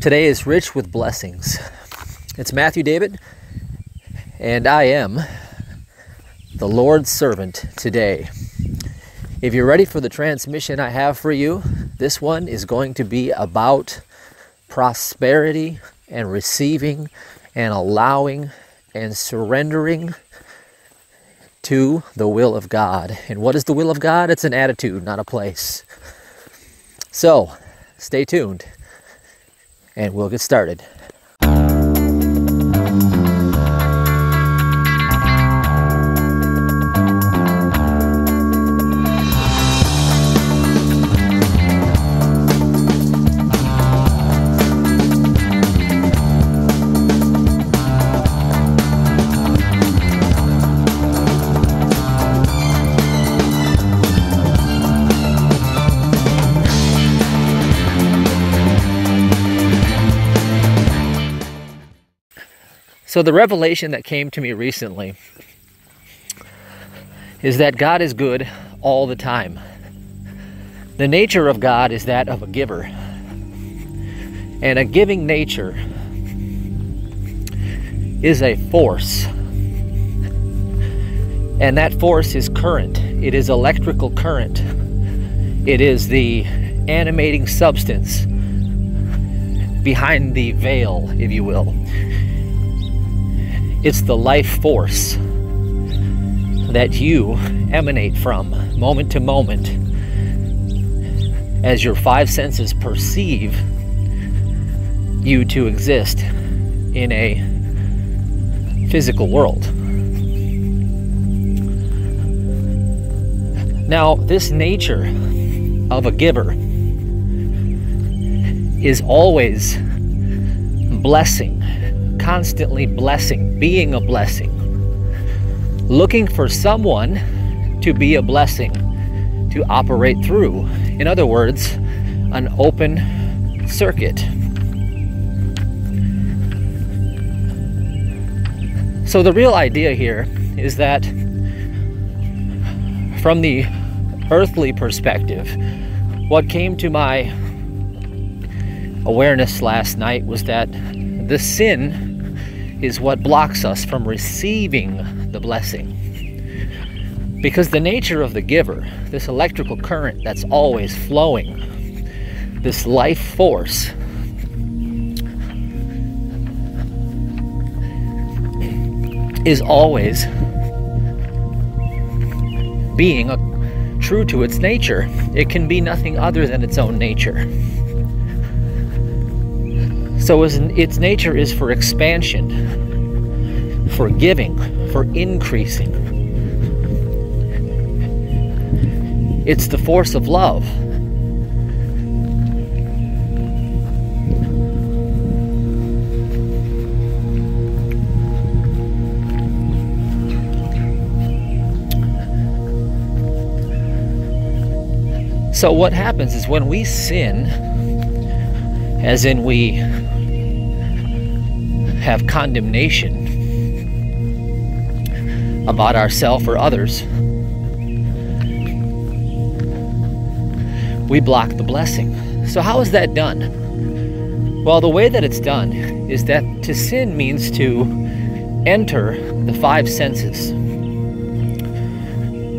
Today is rich with blessings. It's Matthew David, and I am the Lord's servant today. If you're ready for the transmission I have for you, this one is going to be about prosperity and receiving and allowing and surrendering to the will of God. And what is the will of God? It's an attitude, not a place. So, stay tuned, and we'll get started. So the revelation that came to me recently is that God is good all the time. The nature of God is that of a giver. And a giving nature is a force. And that force is current. It is electrical current. It is the animating substance behind the veil, if you will. It's the life force that you emanate from moment to moment as your five senses perceive you to exist in a physical world. Now, this nature of a giver is always blessing. Constantly blessing, being a blessing, looking for someone to be a blessing, to operate through. In other words, an open circuit. So the real idea here is that from the earthly perspective, what came to my awareness last night was that the sin is what blocks us from receiving the blessing. Because the nature of the giver, this electrical current that's always flowing, this life force, is always being true to its nature. It can be nothing other than its own nature. So its nature is for expansion, for giving, for increasing. It's the force of love. So what happens is when we sin, as in we have condemnation about ourselves or others, we block the blessing. So how is that done? Well, the way that it's done is that to sin means to enter the five senses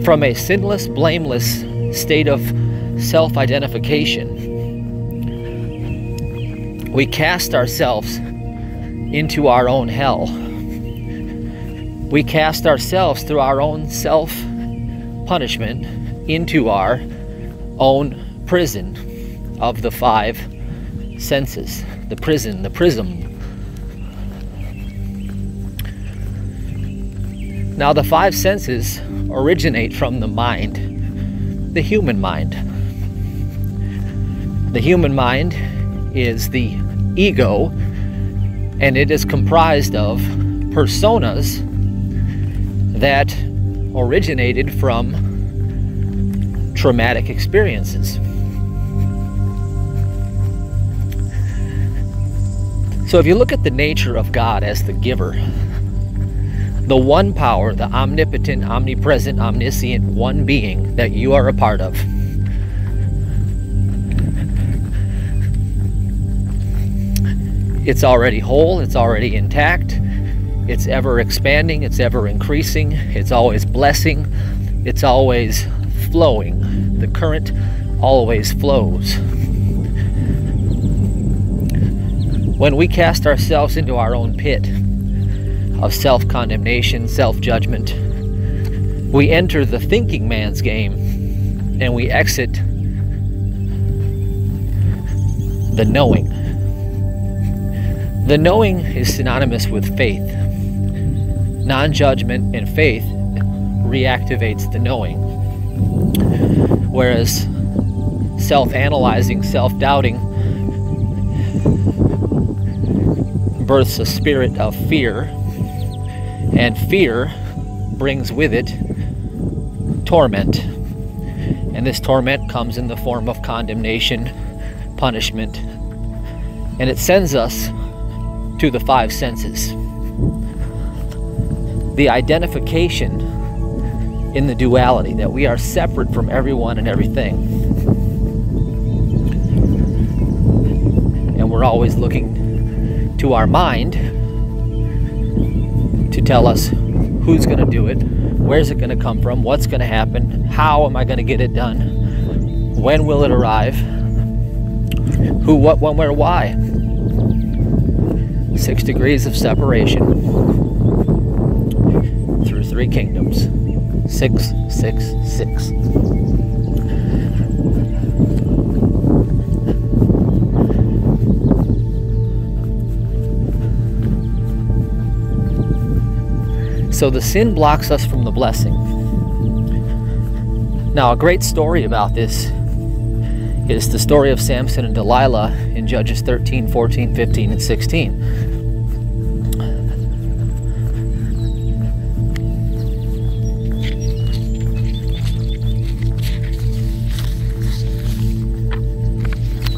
from a sinless, blameless state of self-identification. We cast ourselves into our own hell. We cast ourselves through our own self-punishment into our own prison of the five senses. The prison, the prism. Now, the five senses originate from the mind, the human mind. The human mind is the ego, and it is comprised of personas that originated from traumatic experiences. So if you look at the nature of God as the giver, the one power, the omnipotent, omnipresent, omniscient one being that you are a part of, It's already whole, it's already intact, it's ever expanding, it's ever increasing, it's always blessing, it's always flowing. The current always flows. When we cast ourselves into our own pit of self-condemnation, self-judgment, we enter the thinking man's game and we exit the knowing. The knowing is synonymous with faith. Non-judgment and faith reactivates the knowing. Whereas self-analyzing, self-doubting births a spirit of fear, and fear brings with it torment. And this torment comes in the form of condemnation, punishment, and it sends us to the five senses. The identification in the duality, that we are separate from everyone and everything. And we're always looking to our mind to tell us who's going to do it, where's it going to come from, what's going to happen, how am I going to get it done, when will it arrive, who, what, when, where, why. 6 degrees of separation through 3 kingdoms. 6, 6, 6. So the sin blocks us from the blessing. Now, a great story about this is the story of Samson and Delilah in Judges 13, 14, 15, and 16.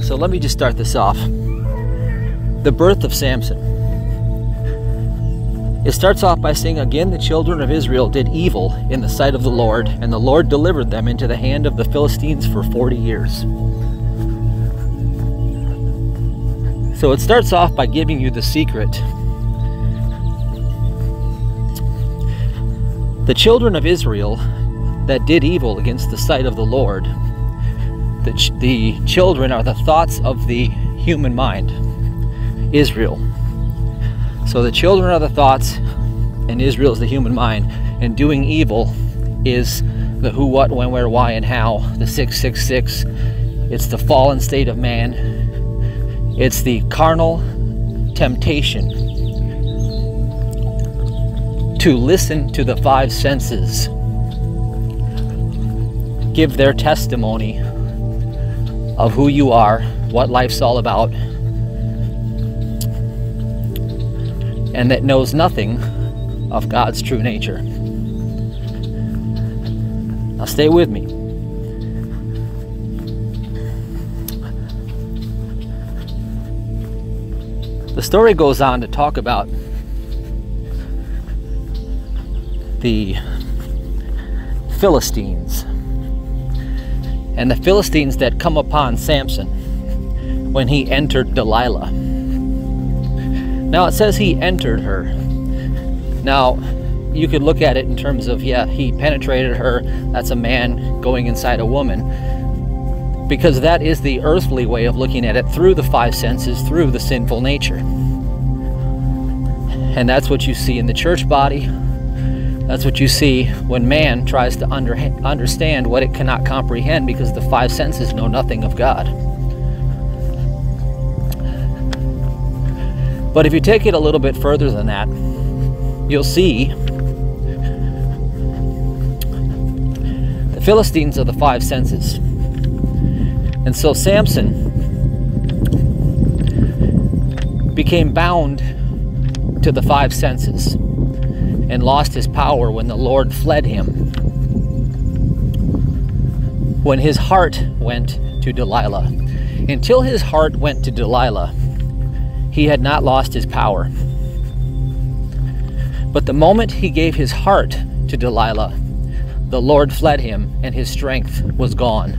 So let me just start this off. The birth of Samson. It starts off by saying, again, the children of Israel did evil in the sight of the Lord, and the Lord delivered them into the hand of the Philistines for 40 years. So it starts off by giving you the secret. The children of Israel that did evil against the sight of the Lord, the children are the thoughts of the human mind, Israel. So the children are the thoughts, and Israel is the human mind, and doing evil is the who, what, when, where, why, and how, the 666. It's the fallen state of man. It's the carnal temptation to listen to the five senses, give their testimony of who you are, what life's all about, and that knows nothing of God's true nature. Now stay with me. The story goes on to talk about the Philistines, and the Philistines that come upon Samson when he entered Delilah. Now it says he entered her. Now you could look at it in terms of, yeah, he penetrated her. That's a man going inside a woman, because that is the earthly way of looking at it, through the five senses, through the sinful nature. And that's what you see in the church body. That's what you see when man tries to understand what it cannot comprehend, because the five senses know nothing of God. But if you take it a little bit further than that, you'll see the Philistines are the five senses. And so Samson became bound to the five senses and lost his power when the Lord fled him. When his heart went to Delilah. Until his heart went to Delilah, he had not lost his power. But the moment he gave his heart to Delilah, the Lord fled him and his strength was gone.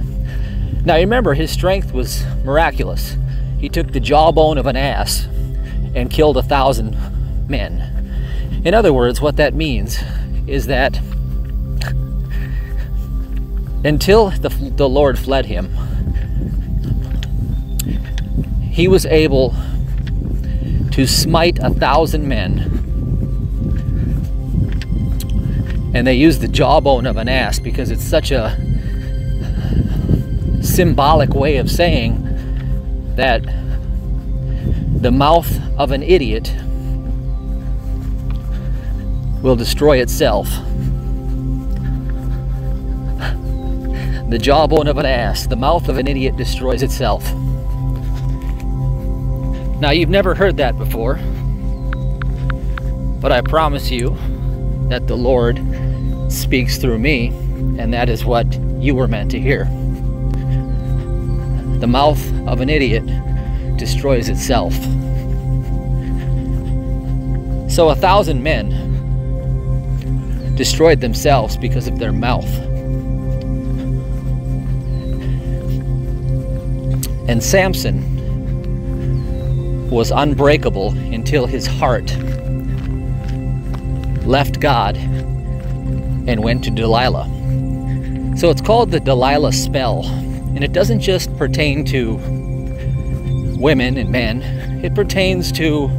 Now remember, his strength was miraculous. He took the jawbone of an ass and killed 1,000 men. In other words, what that means is that until the Lord fled him, he was able to smite 1,000 men. And they used the jawbone of an ass because it's such a symbolic way of saying that the mouth of an idiot will destroy itself. The jawbone of an ass, the mouth of an idiot destroys itself. Now, you've never heard that before, but I promise you that the Lord speaks through me, and that is what you were meant to hear. The mouth of an idiot destroys itself. So 1,000 men destroyed themselves because of their mouth. And Samson was unbreakable until his heart left God and went to Delilah. So it's called the Delilah Spell, and it doesn't just pertain to women and men, it pertains to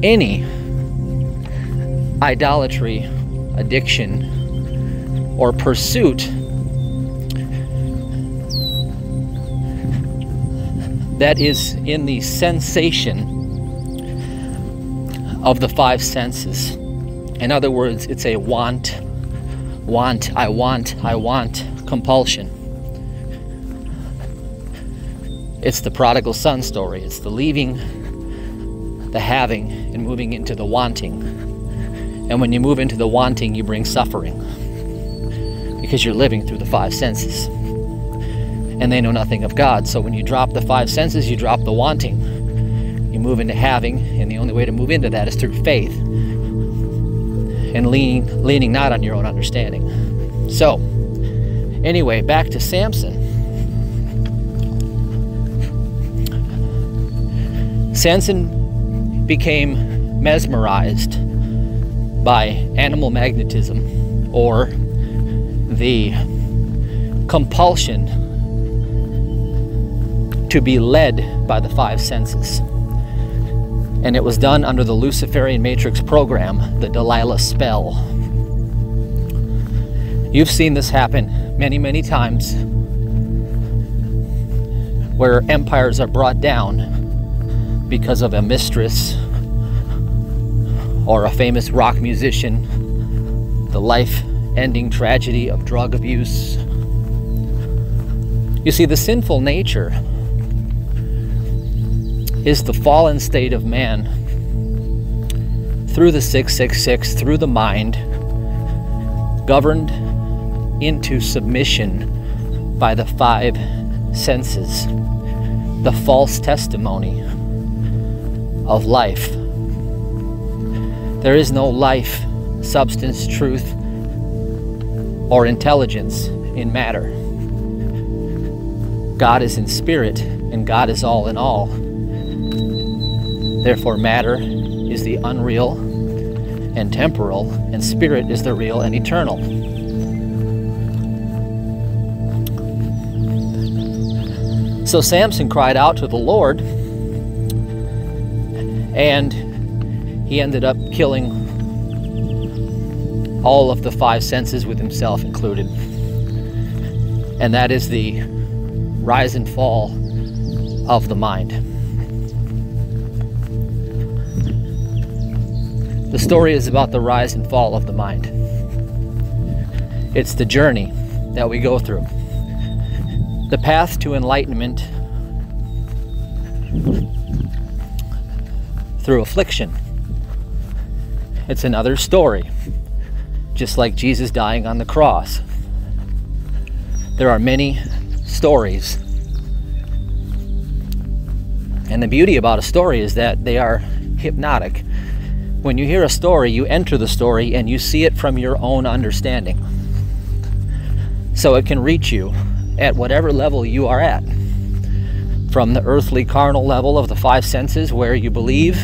any idolatry, addiction, or pursuit that is in the sensation of the five senses. In other words, it's a I want compulsion. It's the prodigal son story. It's the leaving, the having, and moving into the wanting. And when you move into the wanting, you bring suffering because you're living through the five senses. And they know nothing of God. So when you drop the five senses, you drop the wanting. You move into having, and the only way to move into that is through faith and leaning not on your own understanding. So, anyway, back to Samson. Samson became mesmerized by animal magnetism, or the compulsion to be led by the five senses. And it was done under the Luciferian Matrix program, the Delilah Spell. You've seen this happen many, many times, where empires are brought down because of a mistress or a famous rock musician, the life-ending tragedy of drug abuse. You see, the sinful nature is the fallen state of man through the 666, through the mind, governed into submission by the five senses, the false testimony of life. There is no life, substance, truth, or intelligence in matter. God is in spirit, and God is all in all. Therefore, matter is the unreal and temporal, and spirit is the real and eternal. So Samson cried out to the Lord, and he ended up killing all of the five senses, with himself included. And that is the rise and fall of the mind. The story is about the rise and fall of the mind. It's the journey that we go through. The path to enlightenment through affliction. It's another story, just like Jesus dying on the cross. There are many stories. And the beauty about a story is that they are hypnotic. When you hear a story, you enter the story and you see it from your own understanding. So it can reach you at whatever level you are at. from the earthly carnal level of the five senses, where you believe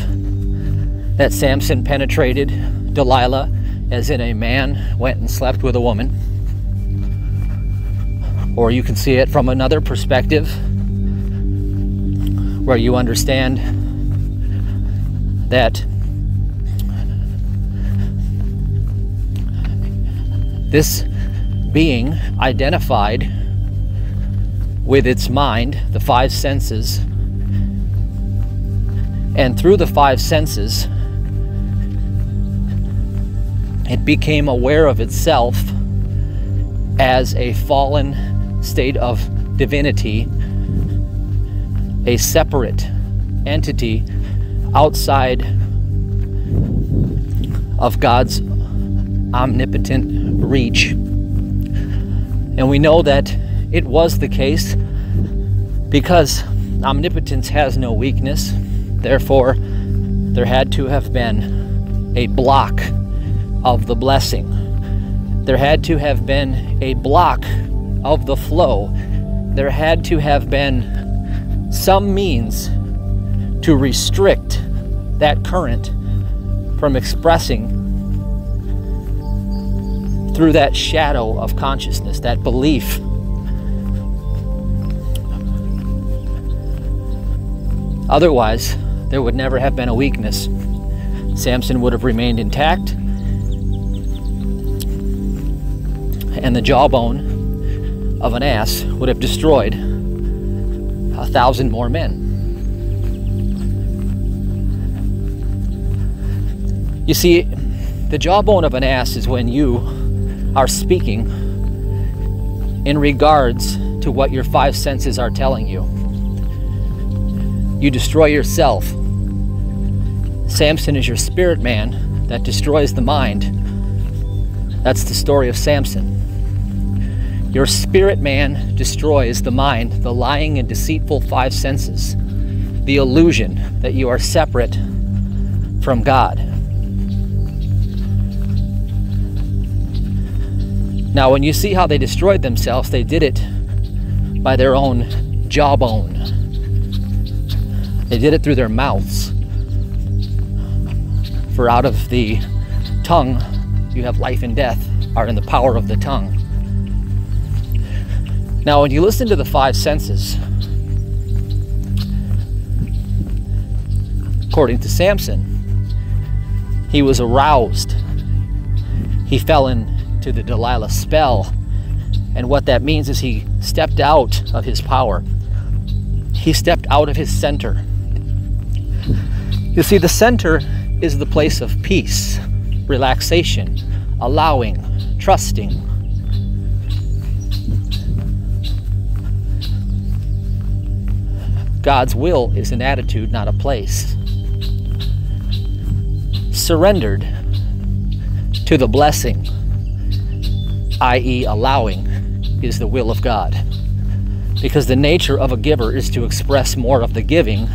that Samson penetrated Delilah, as in a man went and slept with a woman. Or you can see it from another perspective, where you understand that this being identified with its mind, the five senses, and through the five senses, it became aware of itself as a fallen state of divinity, a separate entity outside of God's omnipotent reach. And we know that it was the case because omnipotence has no weakness. Therefore, there had to have been a block of the blessing. There had to have been a block of the flow. There had to have been some means to restrict that current from expressing through that shadow of consciousness, that belief. Otherwise, there would never have been a weakness. Samson would have remained intact, and the jawbone of an ass would have destroyed 1,000 more men. You see, the jawbone of an ass is when you are speaking in regards to what your five senses are telling you. You destroy yourself. Samson is your spirit man that destroys the mind. That's the story of Samson. Your spirit man destroys the mind, the lying and deceitful five senses, the illusion that you are separate from God. Now, when you see how they destroyed themselves, they did it by their own jawbone. They did it through their mouths. For out of the tongue, you have life and death are in the power of the tongue. Now, when you listen to the five senses, according to Samson, he was aroused. He fell into the Delilah spell. And what that means is he stepped out of his power. He stepped out of his center. You see, the center is the place of peace, relaxation, allowing, trusting. God's will is an attitude, not a place. Surrendered to the blessing, i.e. allowing, is the will of God. Because the nature of a giver is to express more of the giving.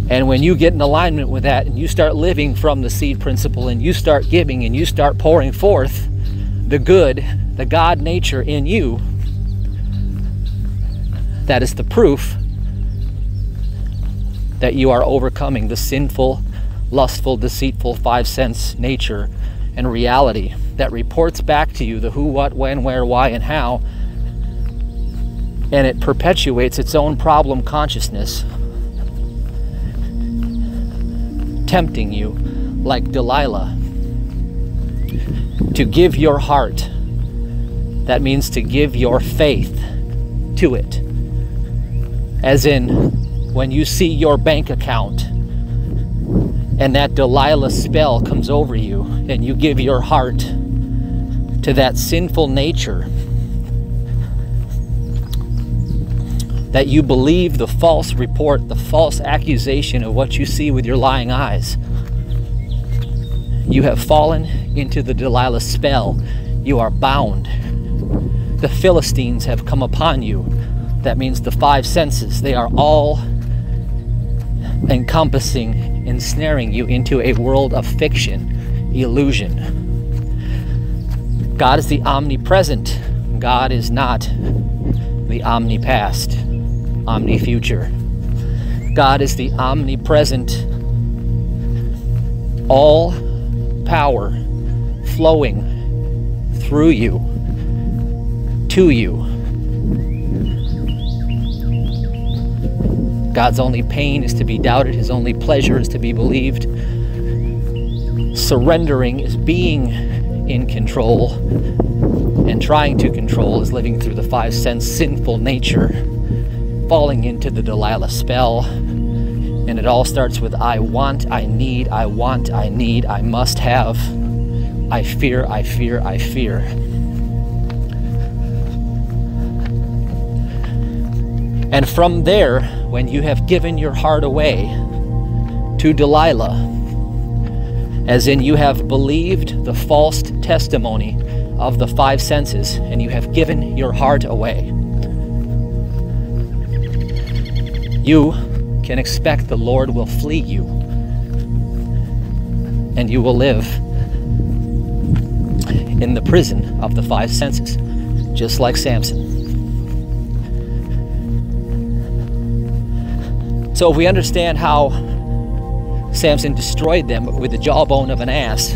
And when you get in alignment with that and you start living from the seed principle and you start giving and you start pouring forth the good, the God nature in you, that is the proof that you are overcoming the sinful, lustful, deceitful five sense nature and reality that reports back to you the who, what, when, where, why, and how, and it perpetuates its own problem consciousness, tempting you like Delilah to give your heart. That means to give your faith to it. As in, when you see your bank account and that Delilah spell comes over you and you give your heart to that sinful nature, that you believe the false report, the false accusation of what you see with your lying eyes, you have fallen into the Delilah spell. You are bound. The Philistines have come upon you. That means the five senses. They are all encompassing, ensnaring you into a world of fiction, illusion. God is the omnipresent. God is not the omnipast. omni-future. God is the omnipresent, all power flowing through you, to you. God's only pain is to be doubted. His only pleasure is to be believed. Surrendering is being in control, and trying to control is living through the 5 sense sinful nature, falling into the Delilah spell. And it all starts with I want, I need, I want, I need, I must have, I fear, I fear, I fear. And from there, when you have given your heart away to Delilah, as in you have believed the false testimony of the 5 senses, and you have given your heart away, you can expect the Lord will flee you, and you will live in the prison of the 5 senses, just like Samson. So if we understand how Samson destroyed them with the jawbone of an ass,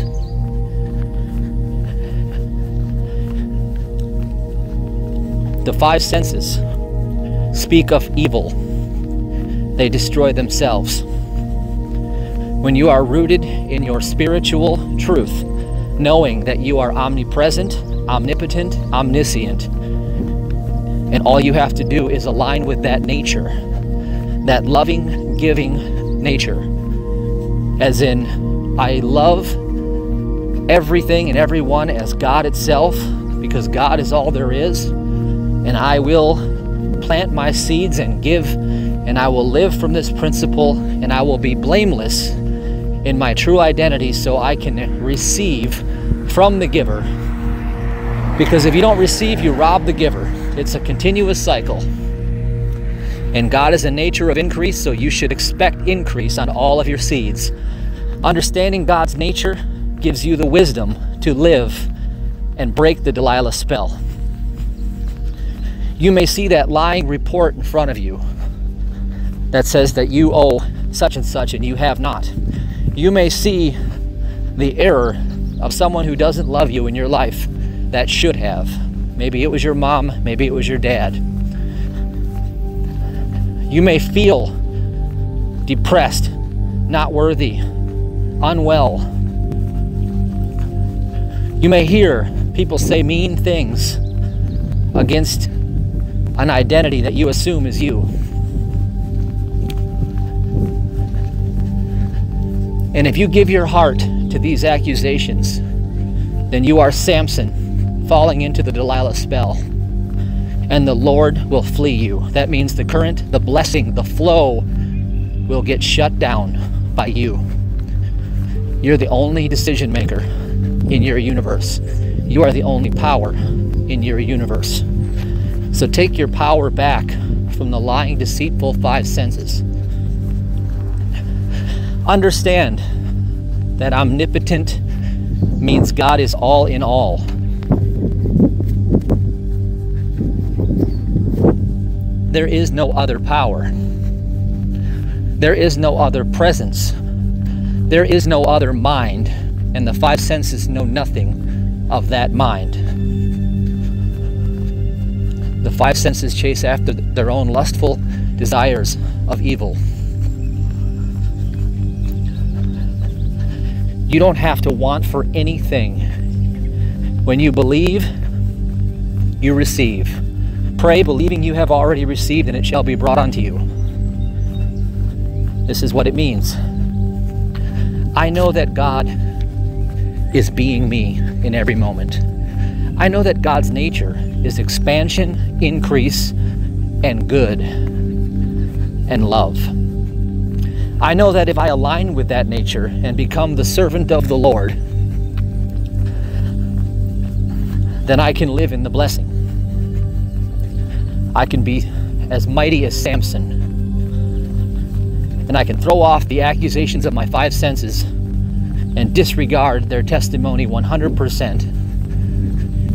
the 5 senses speak of evil. They destroy themselves. When you are rooted in your spiritual truth, knowing that you are omnipresent, omnipotent, omniscient, and all you have to do is align with that nature, that loving, giving nature, as in, I love everything and everyone as God itself, because God is all there is, and I will plant my seeds and give, and I will live from this principle, and I will be blameless in my true identity so I can receive from the giver. Because if you don't receive, you rob the giver. It's a continuous cycle. And God is a nature of increase, so you should expect increase on all of your seeds. Understanding God's nature gives you the wisdom to live and break the Delilah spell. You may see that lying report in front of you that says that you owe such and such and you have not. You may see the error of someone who doesn't love you in your life that should have. Maybe it was your mom, maybe it was your dad. You may feel depressed, not worthy, unwell. You may hear people say mean things against an identity that you assume is you. And if you give your heart to these accusations, then you are Samson falling into the Delilah spell, and the Lord will flee you. That means the current, the blessing, the flow will get shut down by you. You're the only decision maker in your universe. You are the only power in your universe. So take your power back from the lying, deceitful 5 senses. Understand that omnipotent means God is all in all. There is no other power. There is no other presence. There is no other mind, and the 5 senses know nothing of that mind. The 5 senses chase after their own lustful desires of evil. You don't have to want for anything. When you believe, you receive. Pray believing you have already received, and it shall be brought unto you. This is what it means. I know that God is being me in every moment. I know that God's nature is expansion, increase, and good, and love. I know that if I align with that nature and become the servant of the Lord, then I can live in the blessing. I can be as mighty as Samson, and I can throw off the accusations of my 5 senses and disregard their testimony 100%,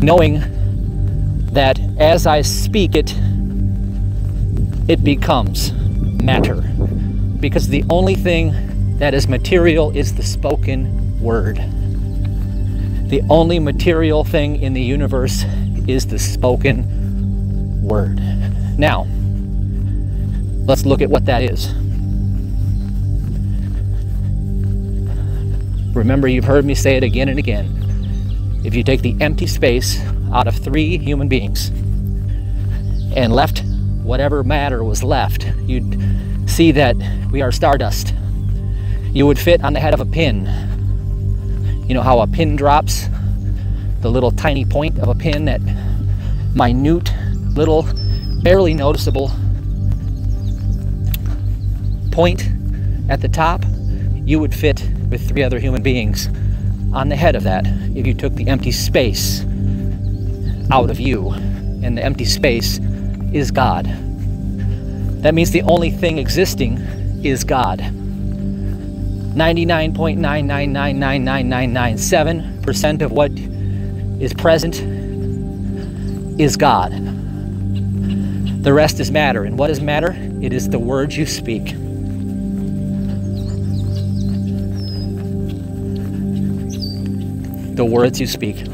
knowing that as I speak it, it becomes matter. Because the only thing that is material is the spoken word. The only material thing in the universe is the spoken word. Now, let's look at what that is. Remember, you've heard me say it again and again. If you take the empty space out of 3 human beings and left whatever matter was left, you'd see that we are stardust. You would fit on the head of a pin. You know how a pin drops? The little tiny point of a pin, that minute, little, barely noticeable point at the top. You would fit with 3 other human beings on the head of that if you took the empty space out of you. And the empty space is God. That means the only thing existing is God. 99.9999997% of what is present is God. The rest is matter. And what is matter? It is the words you speak. The words you speak.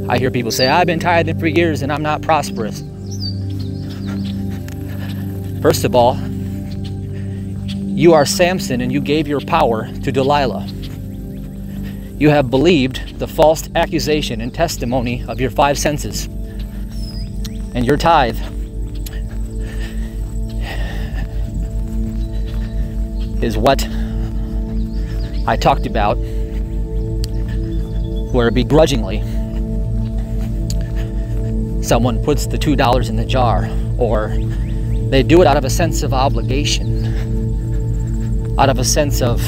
I hear people say, I've been tithing for years and I'm not prosperous. First of all, you are Samson and you gave your power to Delilah. You have believed the false accusation and testimony of your 5 senses. And your tithe is what I talked about, where begrudgingly someone puts the $2 in the jar, or they do it out of a sense of obligation, out of a sense of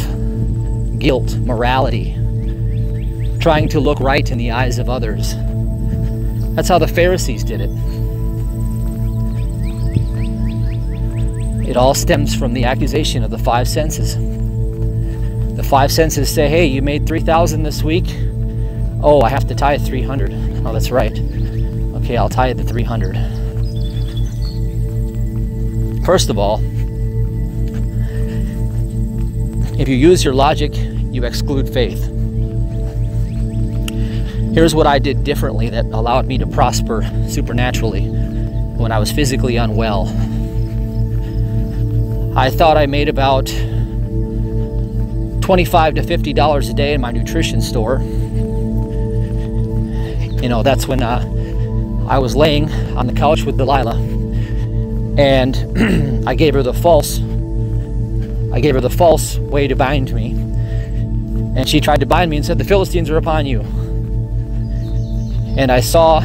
guilt, morality, trying to look right in the eyes of others. That's how the Pharisees did it. It all stems from the accusation of the 5 senses. The 5 senses say, hey, you made $3,000 this week. Oh, I have to tithe $300. Oh, that's right. Okay, I'll tithe the $300. First of all, if you use your logic, you exclude faith. Here's what I did differently that allowed me to prosper supernaturally when I was physically unwell. I thought I made about $25 to $50 a day in my nutrition store. You know, that's when I was laying on the couch with Delilah, and I gave her the false way to bind me, and she tried to bind me and said, the Philistines are upon you. And I saw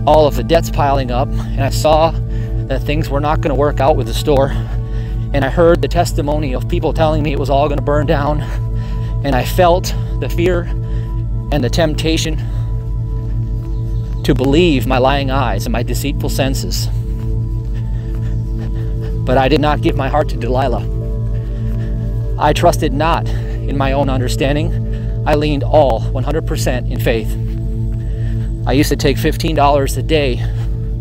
all of the debts piling up, and I saw that things were not going to work out with the store, and I heard the testimony of people telling me it was all going to burn down, and I felt the fear and the temptation to believe my lying eyes and my deceitful senses. But I did not give my heart to Delilah. I trusted not in my own understanding. I leaned all 100% in faith. I used to take $15 a day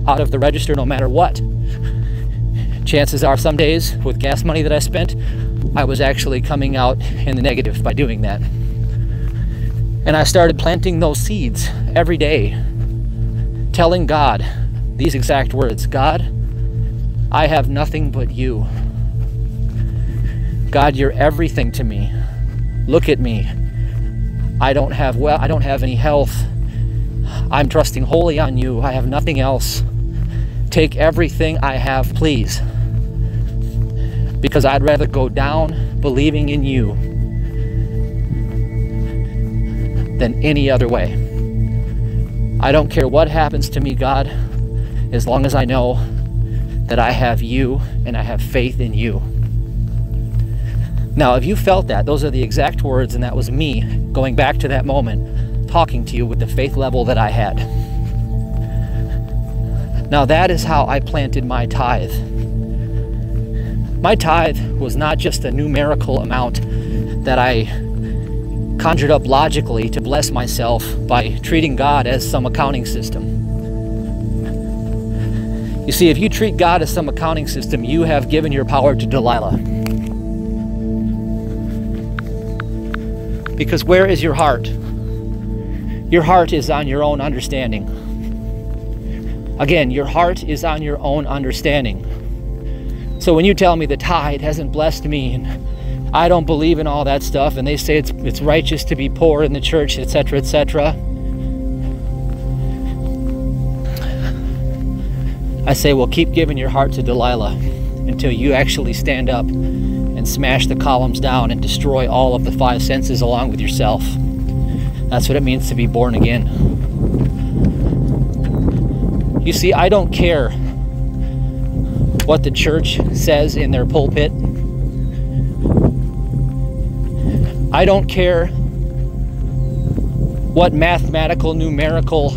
out of the register no matter what. Chances are some days with gas money that I spent, I was actually coming out in the negative by doing that. And I started planting those seeds every day, telling God these exact words: God, I have nothing but you. God, you're everything to me. Look at me. I don't have any health. I'm trusting wholly on you. I have nothing else. Take everything I have, please. Because I'd rather go down believing in you than any other way. I don't care what happens to me, God, as long as I know that I have you and I have faith in you. Now, if you felt that, those are the exact words, and that was me going back to that moment, talking to you with the faith level that I had. Now, that is how I planted my tithe. My tithe was not just a numerical amount that I conjured up logically to bless myself by treating God as some accounting system. You see, if you treat God as some accounting system, you have given your power to Delilah. Because where is your heart? Your heart is on your own understanding. Again, your heart is on your own understanding. So when you tell me the tithe hasn't blessed me and I don't believe in all that stuff, and they say it's righteous to be poor in the church, etc., etc., I say, well, keep giving your heart to Delilah until you actually stand up and smash the columns down and destroy all of the 5 senses along with yourself. That's what it means to be born again. You see, I don't care what the church says in their pulpit. I don't care what mathematical, numerical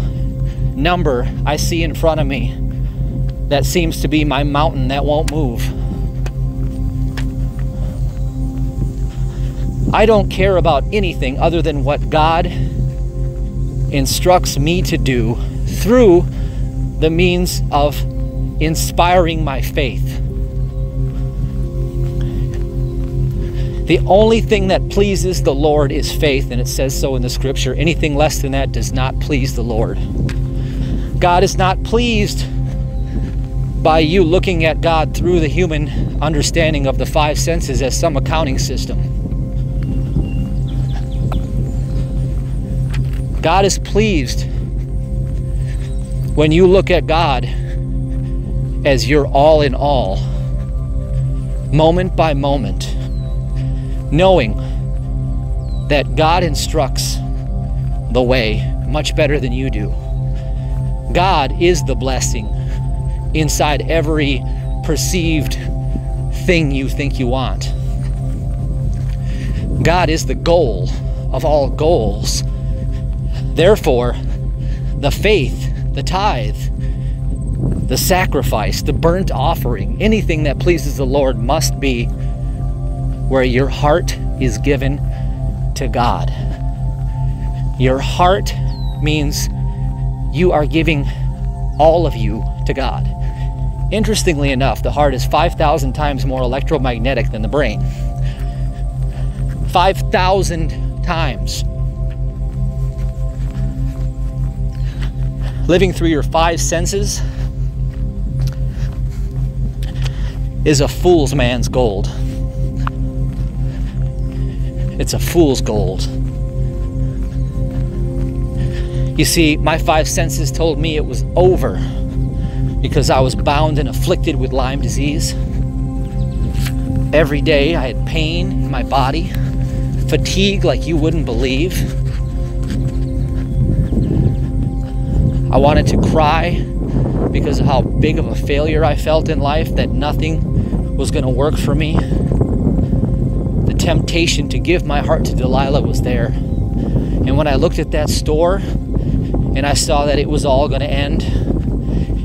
number I see in front of me that seems to be my mountain that won't move. I don't care about anything other than what God instructs me to do through the means of inspiring my faith. The only thing that pleases the Lord is faith, and it says so in the scripture. Anything less than that does not please the Lord. God is not pleased by you looking at God through the human understanding of the 5 senses as some accounting system. God is pleased when you look at God as your all in all, moment by moment, knowing that God instructs the way much better than you do. God is the blessing inside every perceived thing you think you want. God is the goal of all goals. Therefore, the faith, the tithe, the sacrifice, the burnt offering, anything that pleases the Lord must be where your heart is given to God. Your heart means you are giving all of you to God. Interestingly enough, the heart is 5,000 times more electromagnetic than the brain. 5,000 times. Living through your 5 senses is a fool's man's gold. It's a fool's gold. You see, my 5 senses told me it was over because I was bound and afflicted with Lyme disease. Every day I had pain in my body, fatigue like you wouldn't believe. I wanted to cry because of how big of a failure I felt in life, that nothing was going to work for me. The temptation to give my heart to Delilah was there. And when I looked at that store and I saw that it was all going to end,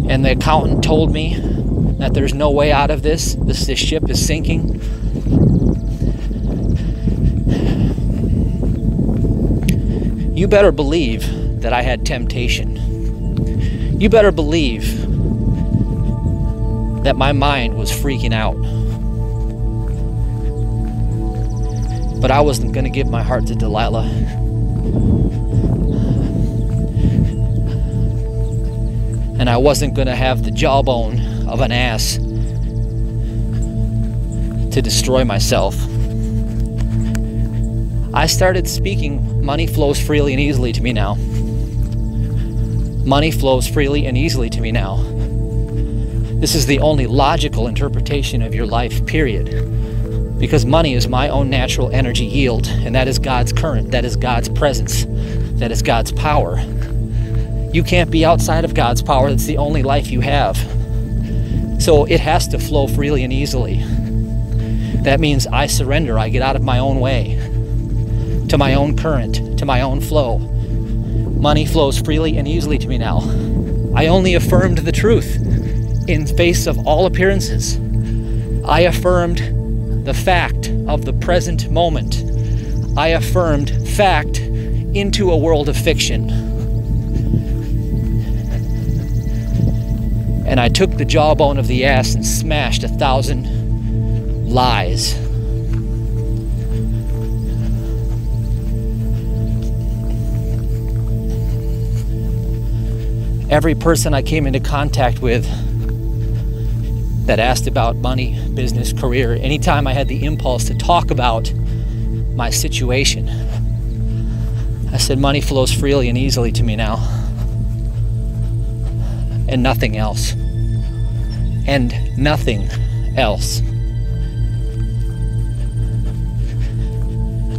and the accountant told me that there's no way out of this ship is sinking, you better believe that I had temptation. You better believe that my mind was freaking out. But I wasn't going to give my heart to Delilah. And I wasn't going to have the jawbone of an ass to destroy myself. I started speaking, money flows freely and easily to me now. Money flows freely and easily to me now. This is the only logical interpretation of your life, period. Because money is my own natural energy yield, and that is God's current, that is God's presence, that is God's power. You can't be outside of God's power. That's the only life you have. So it has to flow freely and easily. That means I surrender. I get out of my own way, to my own current, to my own flow. Money flows freely and easily to me now. I only affirmed the truth in face of all appearances. I affirmed the fact of the present moment. I affirmed fact into a world of fiction. And I took the jawbone of the ass and smashed 1,000 lies. Every person I came into contact with that asked about money, business, career, anytime I had the impulse to talk about my situation, I said, money flows freely and easily to me now, and nothing else, and nothing else.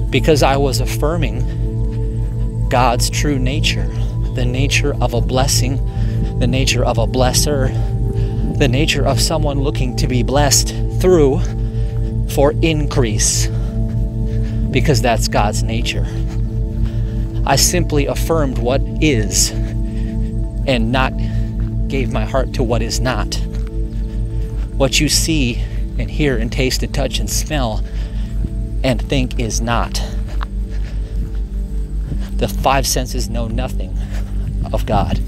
Because I was affirming God's true nature, the nature of a blessing, the nature of a blesser, the nature of someone looking to be blessed through for increase, because that's God's nature. I simply affirmed what is and not gave my heart to what is not. What you see and hear and taste and touch and smell and think is not. The five senses know nothing of God.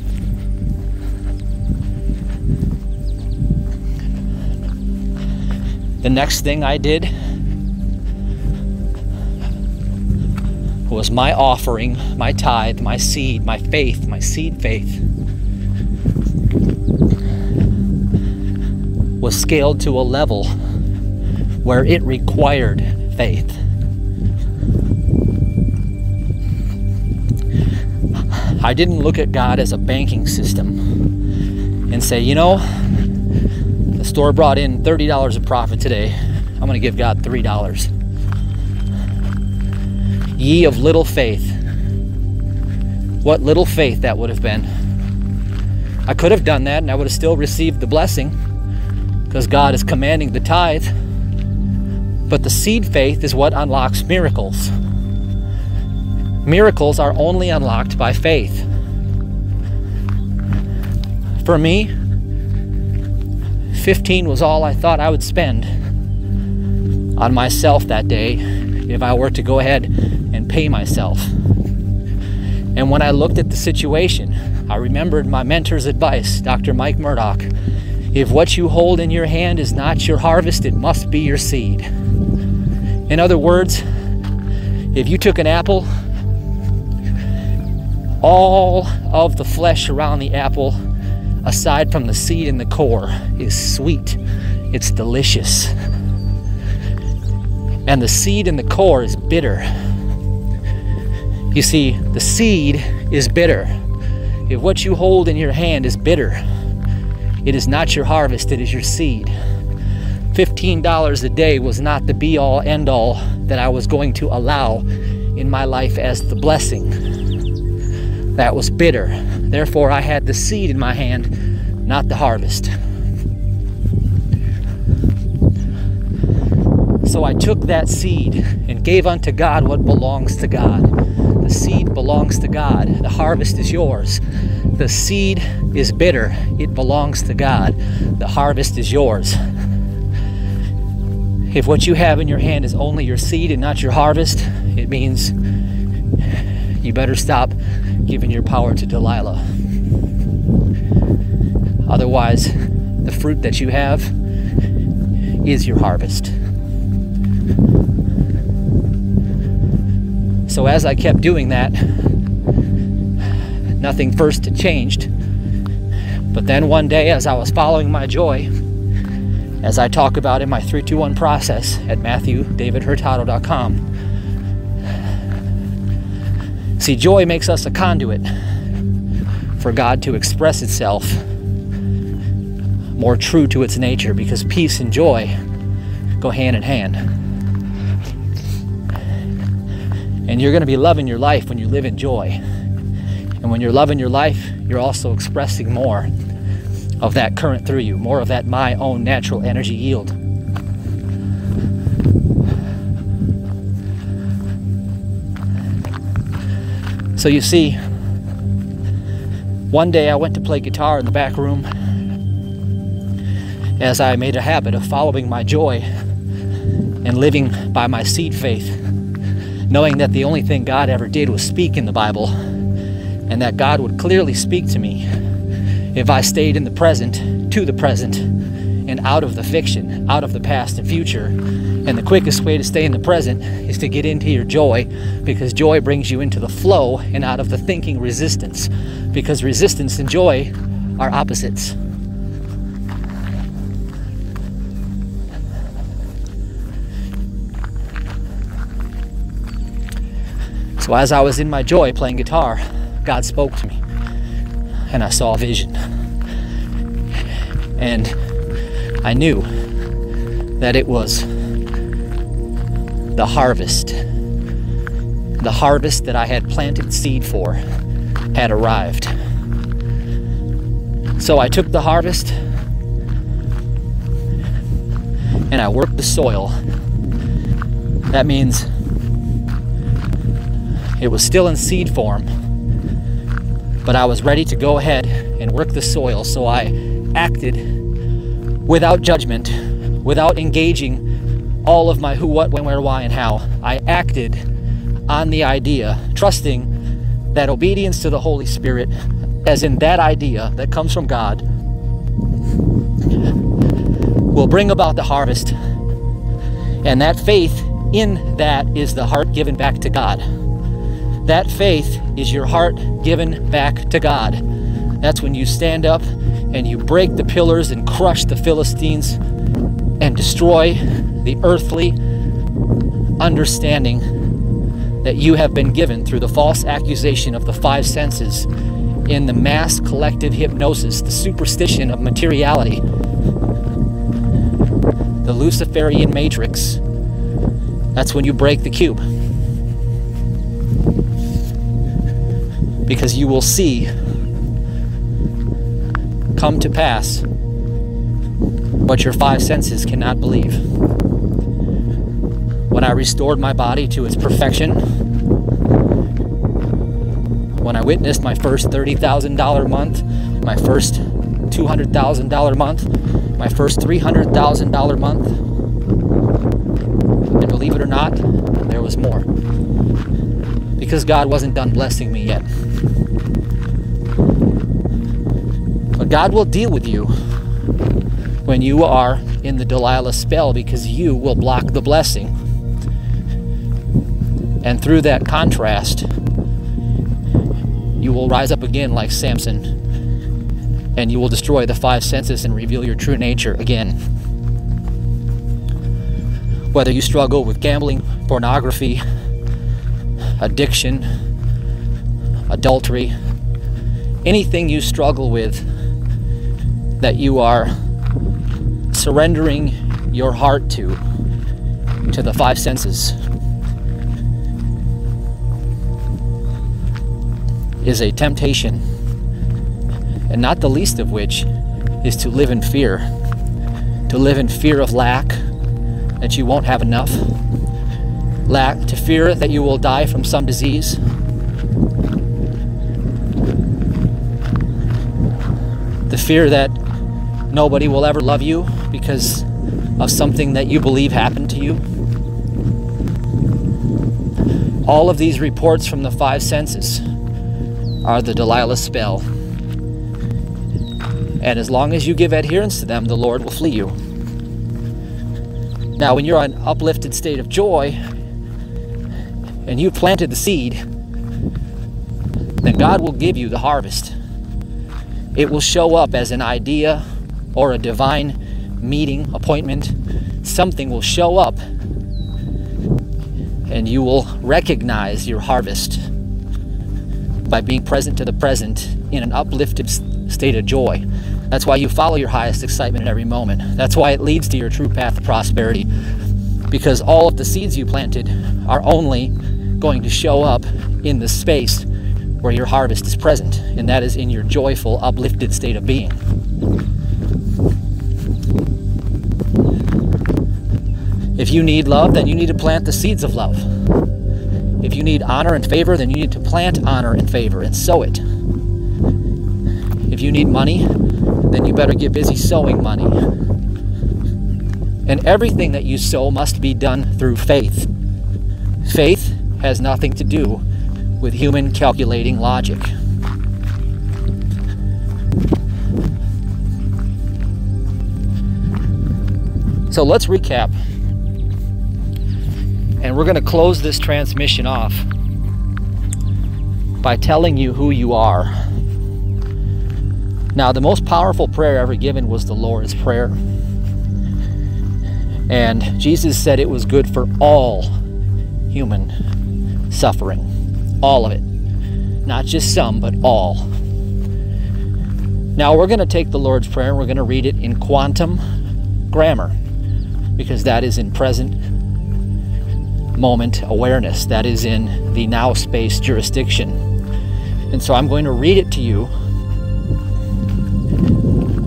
The next thing I did was my offering, my tithe, my seed, my faith, my seed faith was scaled to a level where it required faith. I didn't look at God as a banking system and say, you know, the store brought in $30 of profit today. I'm going to give God $3. Ye of little faith. What little faith that would have been. I could have done that and I would have still received the blessing because God is commanding the tithe. But the seed faith is what unlocks miracles. Miracles are only unlocked by faith. For me, 15 was all I thought I would spend on myself that day if I were to go ahead and pay myself. And when I looked at the situation, I remembered my mentor's advice, Dr. Mike Murdoch. If what you hold in your hand is not your harvest, it must be your seed. In other words, if you took an apple, all of the flesh around the apple, aside from the seed in the core, is sweet. It's delicious. And the seed in the core is bitter. You see, the seed is bitter. If what you hold in your hand is bitter, it is not your harvest, it is your seed. $15 a day was not the be-all, end-all that I was going to allow in my life as the blessing. That was bitter. Therefore, I had the seed in my hand, not the harvest. So I took that seed and gave unto God what belongs to God. The seed belongs to God. The harvest is yours. The seed is bitter. It belongs to God. The harvest is yours. If what you have in your hand is only your seed and not your harvest, it means you better stop giving your power to Delilah. Otherwise, the fruit that you have is your harvest. So as I kept doing that, nothing first changed. But then one day, as I was following my joy, as I talk about in my 3-2-1 process at MatthewDavidHurtado.com, see, joy makes us a conduit for God to express itself more true to its nature, because peace and joy go hand in hand. And you're going to be loving your life when you live in joy. And when you're loving your life, you're also expressing more of that current through you, more of that my own natural energy yield. So you see, one day I went to play guitar in the back room as I made a habit of following my joy and living by my seed faith, knowing that the only thing God ever did was speak in the Bible, and that God would clearly speak to me if I stayed in the present, to the present, and out of the fiction, out of the past and future. And the quickest way to stay in the present is to get into your joy, because joy brings you into the flow and out of the thinking resistance, because resistance and joy are opposites. So as I was in my joy playing guitar, God spoke to me, and I saw a vision. And I knew that it was the harvest. The harvest that I had planted seed for had arrived. So I took the harvest and I worked the soil. That means it was still in seed form, but I was ready to go ahead and work the soil. So I acted without judgment, without engaging all of my who, what, when, where, why, and how. I acted on the idea, trusting that obedience to the Holy Spirit, as in that idea that comes from God, will bring about the harvest. And that faith in that is the heart given back to God. That faith is your heart given back to God. That's when you stand up and you break the pillars and crush the Philistines and destroy the earthly understanding that you have been given through the false accusation of the five senses in the mass collective hypnosis, the superstition of materiality, the Luciferian matrix. That's when you break the cube. Because you will see come to pass what your five senses cannot believe. When I restored my body to its perfection, when I witnessed my first $30,000 month, my first $200,000 month, my first $300,000 month, and believe it or not, there was more. Because God wasn't done blessing me yet. But God will deal with you when you are in the Delilah spell, because you will block the blessing. And through that contrast, you will rise up again like Samson, and you will destroy the five senses and reveal your true nature again. Whether you struggle with gambling, pornography, addiction, adultery, anything you struggle with that you are surrendering your heart to the five senses, is a temptation, and not the least of which is to live in fear. To live in fear of lack, that you won't have enough. To fear that you will die from some disease. The fear that nobody will ever love you because of something that you believe happened to you. All of these reports from the five senses are the Delilah spell. And as long as you give adherence to them, the Lord will flee you. Now, when you're in an uplifted state of joy, and you planted the seed, then God will give you the harvest. It will show up as an idea or a divine meeting, appointment. Something will show up, and you will recognize your harvest by being present to the present in an uplifted state of joy. That's why you follow your highest excitement in every moment. That's why it leads to your true path of prosperity, because all of the seeds you planted are only going to show up in the space where your harvest is present, and that is in your joyful, uplifted state of being. If you need love, then you need to plant the seeds of love. If you need honor and favor, then you need to plant honor and favor and sow it. If you need money, then you better get busy sowing money. And everything that you sow must be done through faith. Faith has nothing to do with human calculating logic. So let's recap. And we're going to close this transmission off by telling you who you are. Now, the most powerful prayer ever given was the Lord's Prayer. And Jesus said it was good for all human suffering. All of it. Not just some, but all. Now, we're going to take the Lord's Prayer and we're going to read it in quantum grammar, because that is in present moment awareness. That is in the now space jurisdiction. And so I'm going to read it to you,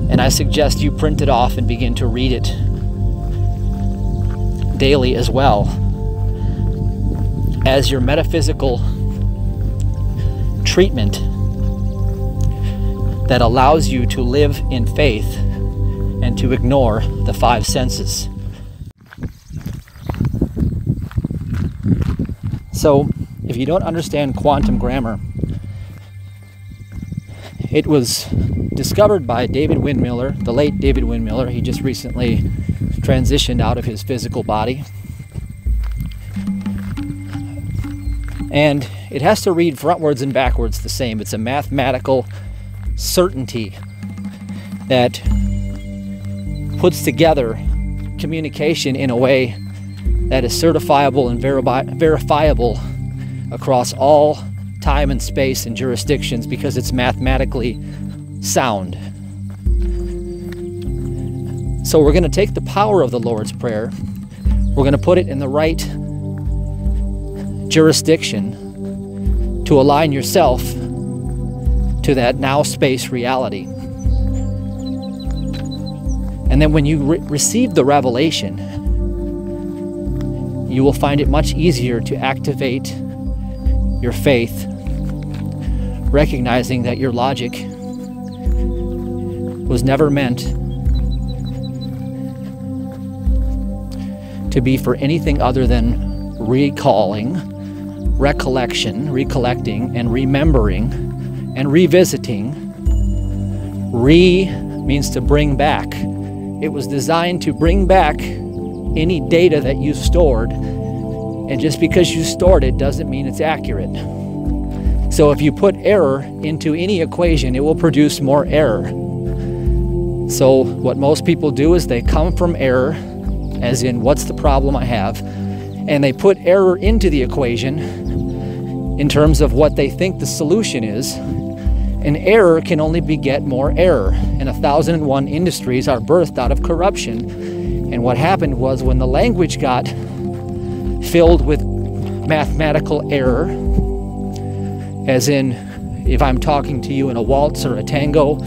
and I suggest you print it off and begin to read it daily as well as your metaphysical treatment that allows you to live in faith and to ignore the five senses. So, if you don't understand quantum grammar, it was discovered by David Windmiller, the late David Windmiller. He just recently transitioned out of his physical body. And it has to read frontwards and backwards the same. It's a mathematical certainty that puts together communication in a way that is certifiable and verifiable across all time and space and jurisdictions, because it's mathematically sound. So we're going to take the power of the Lord's Prayer, we're going to put it in the right jurisdiction to align yourself to that now space reality. And then when you receive the revelation, you will find it much easier to activate your faith, recognizing that your logic was never meant to be for anything other than recalling, recollecting, and remembering, and revisiting. Means to bring back. It was designed to bring back any data that you stored, and just because you stored it doesn't mean it's accurate. So if you put error into any equation, it will produce more error. So what most people do is they come from error, as in what's the problem I have, and they put error into the equation in terms of what they think the solution is. And error can only beget more error. And 1,001 industries are birthed out of corruption. And what happened was, when the language got filled with mathematical error, as in if I'm talking to you in a waltz or a tango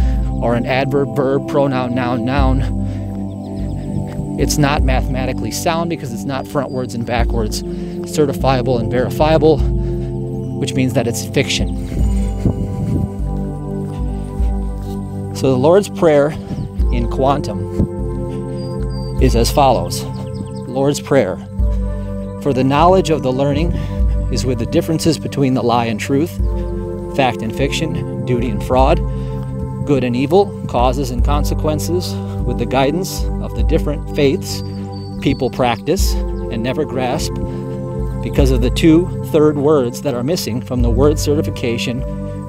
or an adverb, verb, pronoun, noun, it's not mathematically sound because it's not frontwards and backwards certifiable and verifiable, which means that it's fiction. So the Lord's Prayer in quantum is as follows. Lord's Prayer. For the knowledge of the learning is with the differences between the lie and truth, fact and fiction, duty and fraud, good and evil, causes and consequences, with the guidance of the different faiths people practice and never grasp because of the 2 third words that are missing from the word certification,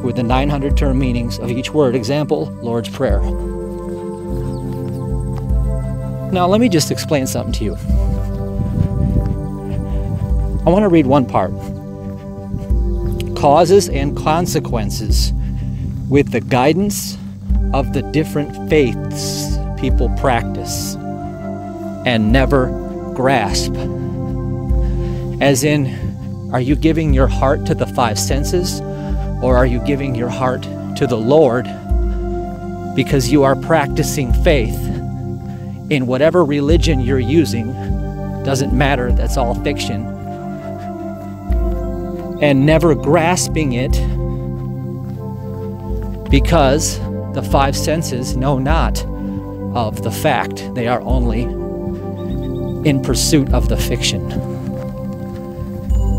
with the 900 term meanings of each word. Example, Lord's Prayer. Now let me just explain something to you. I want to read one part. Causes and consequences with the guidance of the different faiths people practice and never grasp. As in, are you giving your heart to the 5 senses? Or are you giving your heart to the Lord because you are practicing faith in whatever religion you're using? Doesn't matter, that's all fiction. And never grasping it because the 5 senses know not of the fact. They are only in pursuit of the fiction.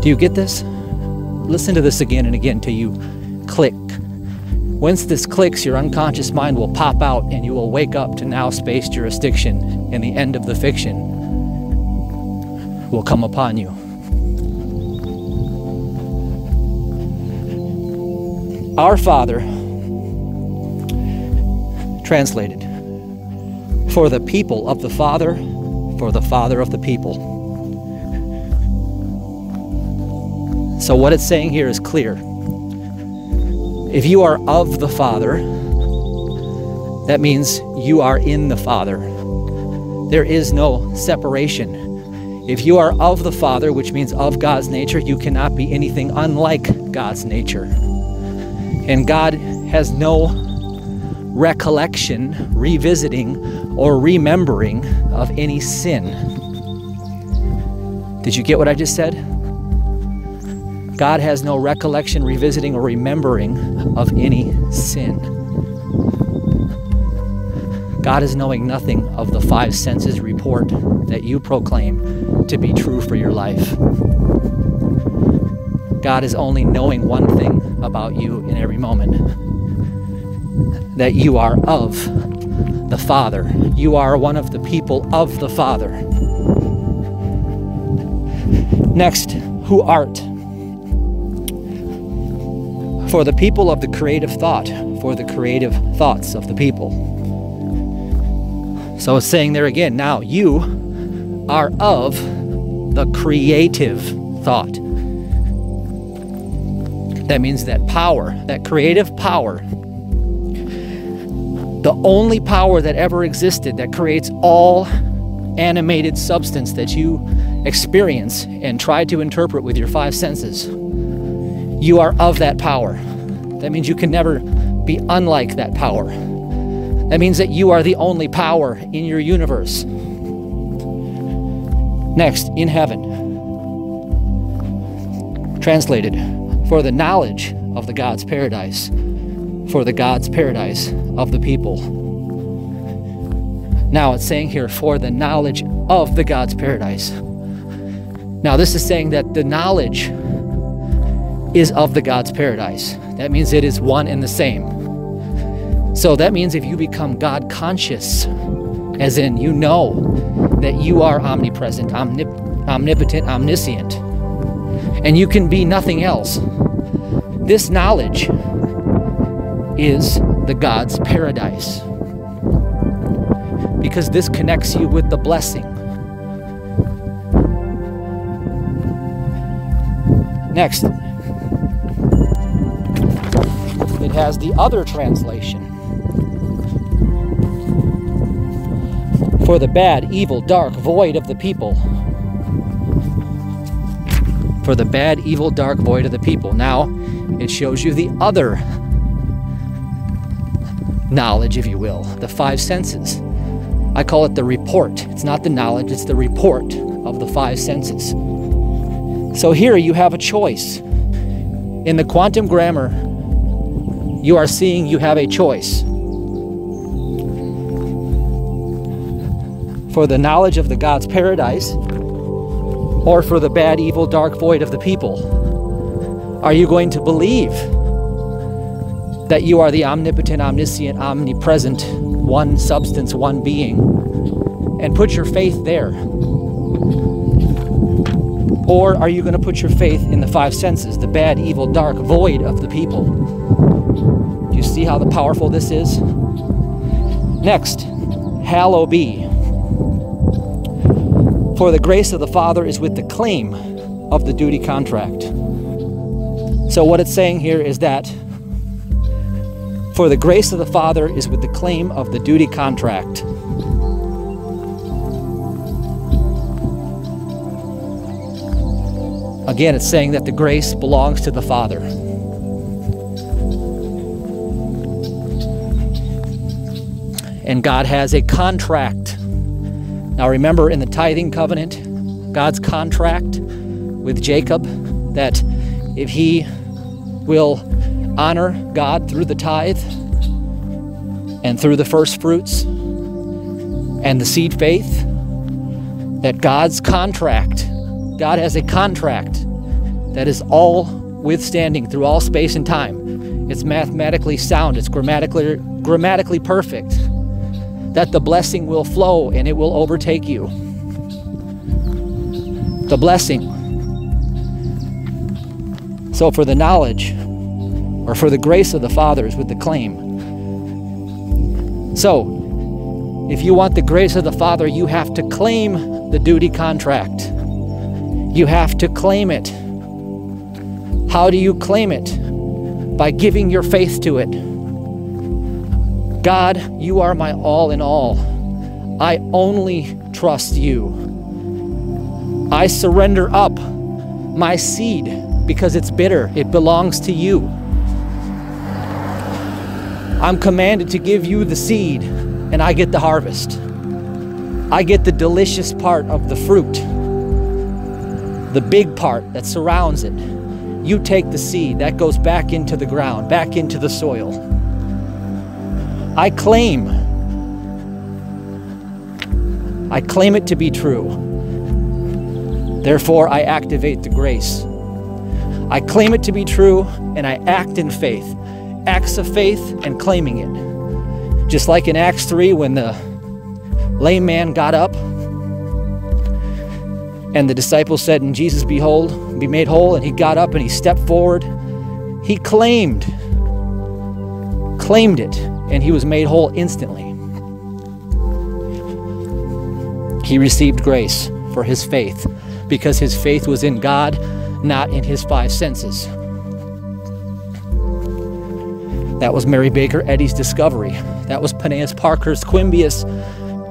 Do you get this? Listen to this again and again till you click. Once this clicks, your unconscious mind will pop out and you will wake up to now space jurisdiction, and the end of the fiction will come upon you. Our Father, translated, for the people of the Father, for the Father of the people. So what it's saying here is clear. If you are of the Father, that means you are in the Father. There is no separation. If you are of the Father, which means of God's nature, you cannot be anything unlike God's nature. And God has no recollection, revisiting, or remembering of any sin. Did you get what I just said? God has no recollection, revisiting, or remembering of any sin. God is knowing nothing of the five senses report that you proclaim to be true for your life. God is only knowing one thing about you in every moment, that you are of the Father. You are one of the people of the Father. Next, who art? For the people of the creative thought, for the creative thoughts of the people. So it's saying there again, now you are of the creative thought. That means that power, that creative power, the only power that ever existed that creates all animated substance that you experience and try to interpret with your five senses. You are of that power. That means you can never be unlike that power. That means that you are the only power in your universe. Next, in heaven. Translated, for the knowledge of the God's paradise, for the God's paradise of the people. Now it's saying here, for the knowledge of the God's paradise. Now this is saying that the knowledge is of the God's paradise. That means it is one and the same. So that means if you become God conscious, as in you know that you are omnipresent, omnipotent, omniscient, and you can be nothing else, this knowledge is the God's paradise. Because this connects you with the blessing. Next, it has the other translation. For the bad, evil, dark, void of the people. For the bad, evil, dark, void of the people. Now, it shows you the other knowledge, if you will, the five senses. I call it the report. It's not the knowledge, it's the report of the five senses. So here you have a choice. In the quantum grammar, you are seeing you have a choice. For the knowledge of the God's paradise, or for the bad, evil, dark, void of the people. Are you going to believe that you are the omnipotent, omniscient, omnipresent, one substance, one being, and put your faith there? Or are you going to put your faith in the five senses, the bad, evil, dark, void of the people? Do you see how powerful this is? Next, hallowed be. For the grace of the Father is with the claim of the duty contract. So what it's saying here is that for the grace of the Father is with the claim of the duty contract. Again, it's saying that the grace belongs to the Father. And God has a contract. Now remember, in the tithing covenant, God's contract with Jacob, that if he will honor God through the tithe and through the first fruits and the seed faith, that God's contract, God has a contract that is all withstanding through all space and time. it's mathematically sound, it's grammatically perfect, that the blessing will flow and it will overtake you. The blessing. So for the knowledge, or for the grace of the Father is with the claim. So, if you want the grace of the Father, you have to claim the duty contract. You have to claim it. How do you claim it? By giving your faith to it. God, you are my all in all. I only trust you. I surrender up my seed because it's bitter. It belongs to you. I'm commanded to give you the seed, and I get the harvest. I get the delicious part of the fruit, the big part that surrounds it. You take the seed, that goes back into the ground, back into the soil. I claim it to be true. Therefore, I activate the grace. I claim it to be true, and I act in faith. Acts of faith and claiming it. Just like in Acts 3 when the lame man got up and the disciples said, "And Jesus, behold, be made whole," and he got up and he stepped forward. He claimed it, and he was made whole instantly. He received grace for his faith because his faith was in God, not in his five senses. That was Mary Baker Eddy's discovery. That was Phineas Parker's Quimby's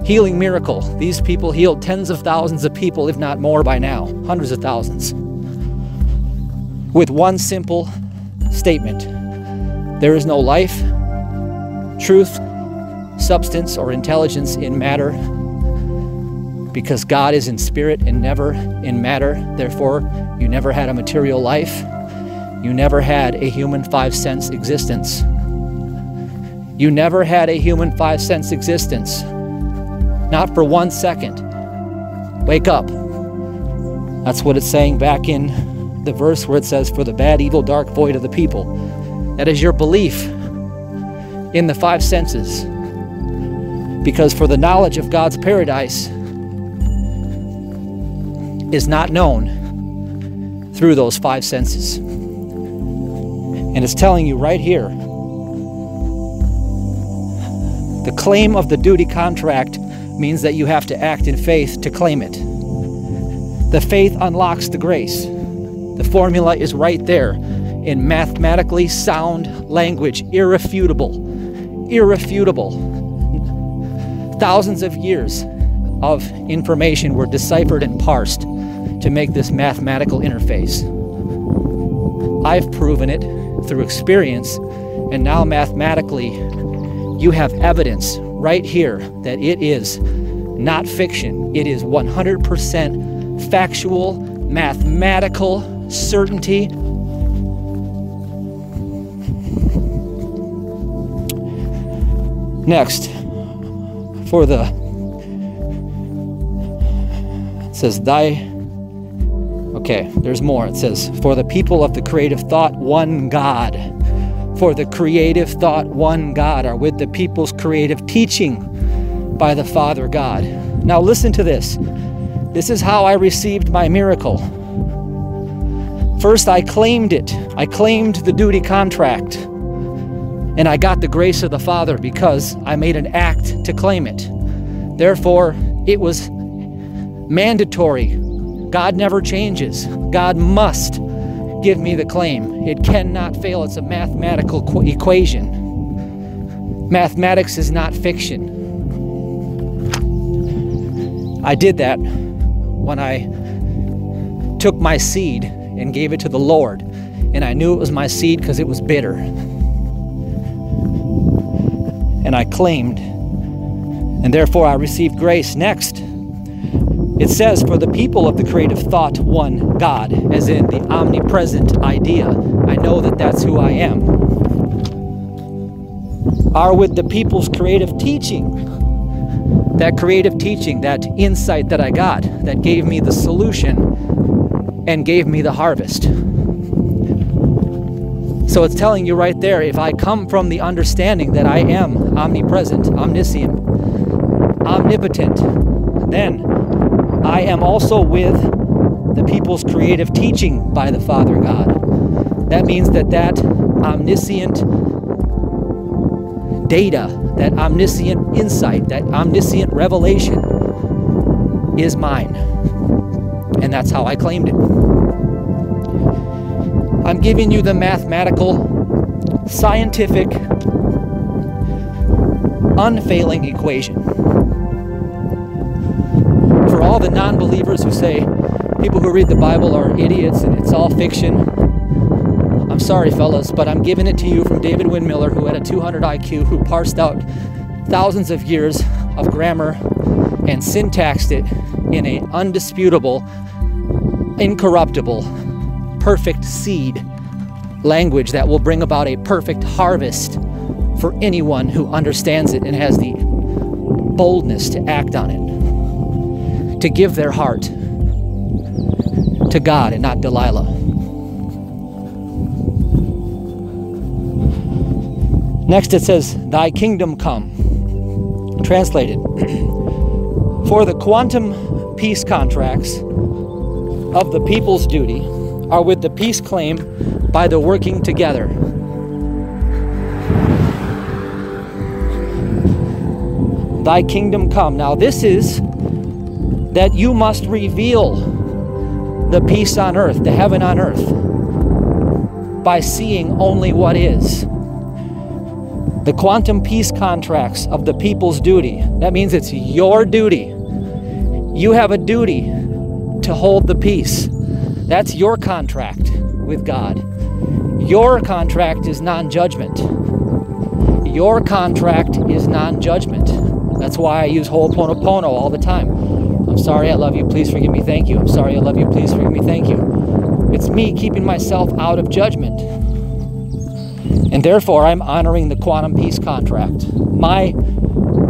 healing miracle. These people healed tens of thousands of people, if not more by now, hundreds of thousands. With one simple statement: there is no life, truth, substance, or intelligence in matter, because God is in spirit and never in matter. Therefore, you never had a material life. You never had a human five-sense existence. You never had a human five-sense existence. Not for 1 second. Wake up. That's what it's saying back in the verse where it says, "For the bad, evil, dark void of the people." That is your belief in the five senses. Because for the knowledge of God's paradise is not known through those five senses. And it's telling you right here, the claim of the duty contract means that you have to act in faith to claim it. The faith unlocks the grace. The formula is right there in mathematically sound language, irrefutable. Irrefutable. Thousands of years of information were deciphered and parsed to make this mathematical interface. I've proven it through experience, and now mathematically you have evidence right here that it is not fiction. It is 100% factual, mathematical certainty. Next, for the, it says okay, there's more. It says, for the people of the creative thought, one God. For the creative thought, one God, are with the people's creative teaching by the Father God. Now listen to this. This is how I received my miracle. First, I claimed it. I claimed the duty contract. And I got the grace of the Father because I made an act to claim it. Therefore, it was mandatory. God never changes. God must give me the claim. It cannot fail. It's a mathematical equation. Mathematics is not fiction. I did that when I took my seed and gave it to the Lord. And I knew it was my seed because it was bitter. And I claimed. And therefore I received grace. Next, it says, for the people of the creative thought, one God, as in the omnipresent idea. I know that that's who I am. Are with the people's creative teaching. That creative teaching, that insight that I got, that gave me the solution and gave me the harvest. So it's telling you right there, if I come from the understanding that I am omnipresent, omniscient, omnipotent, then I am also with the people's creative teaching by the Father God. That means that omniscient data, that omniscient insight, that omniscient revelation is mine. And that's how I claimed it. I'm giving you the mathematical, scientific, unfailing equation. For all the non-believers who say people who read the Bible are idiots and it's all fiction, I'm sorry, fellas, but I'm giving it to you from David Windmiller, who had a 200 IQ, who parsed out thousands of years of grammar and syntaxed it in an undisputable, incorruptible, perfect seed language that will bring about a perfect harvest for anyone who understands it and has the boldness to act on it, to give their heart to God and not Delilah. Next it says, thy kingdom come. Translated, for the quantum peace contracts of the people's duty are with the peace claim by the working together. Thy kingdom come. Now this is that you must reveal the peace on earth, the heaven on earth, by seeing only what is. The quantum peace contracts of the people's duty. That means it's your duty. You have a duty to hold the peace. That's your contract with God. Your contract is non-judgment. Your contract is non-judgment. That's why I use Ho'oponopono all the time. I'm sorry, I love you, please forgive me, thank you. I'm sorry, I love you, please forgive me, thank you. It's me keeping myself out of judgment. And therefore, I'm honoring the quantum peace contract, my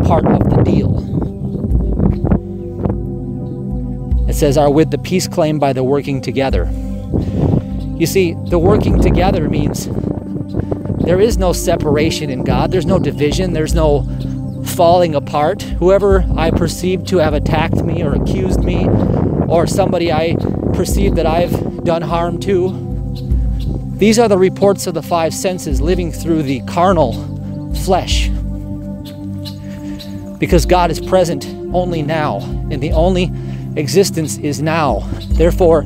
part of the deal. It says, are with the peace claim by the working together. You see, the working together means there is no separation in God. There's no division. There's no falling apart. Whoever I perceive to have attacked me or accused me, or somebody I perceive that I've done harm to, these are the reports of the five senses living through the carnal flesh. Because God is present only now, and the only existence is now. Therefore,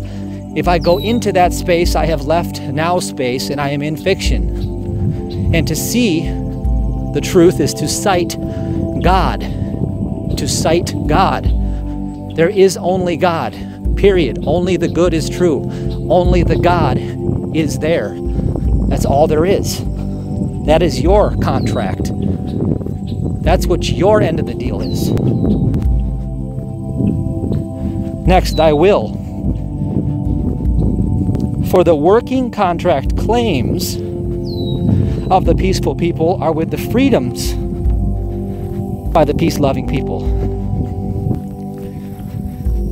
if I go into that space, I have left now space, and I am in fiction. And to see the truth is to sight God. To sight God. There is only God, period. Only the good is true. Only the God is there. That's all there is. That is your contract. That's what your end of the deal is. Next, thy will. For the working contract claims of the peaceful people are with the freedoms by the peace-loving people.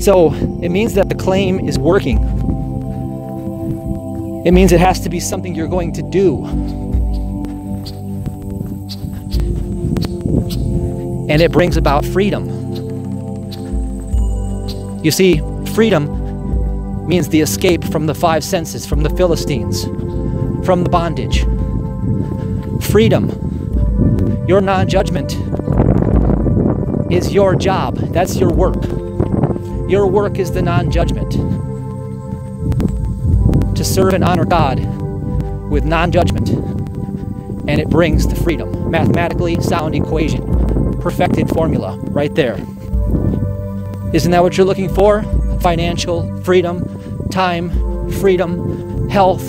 So it means that the claim is working. It means it has to be something you're going to do. And it brings about freedom. You see, freedom means the escape from the five senses, from the Philistines, from the bondage. Freedom, your non-judgment, is your job. That's your work. Your work is the non-judgment. To serve and honor God with non-judgment. And it brings the freedom. Mathematically sound equation. Perfected formula right there. Isn't that what you're looking for? Financial freedom, time, freedom, health,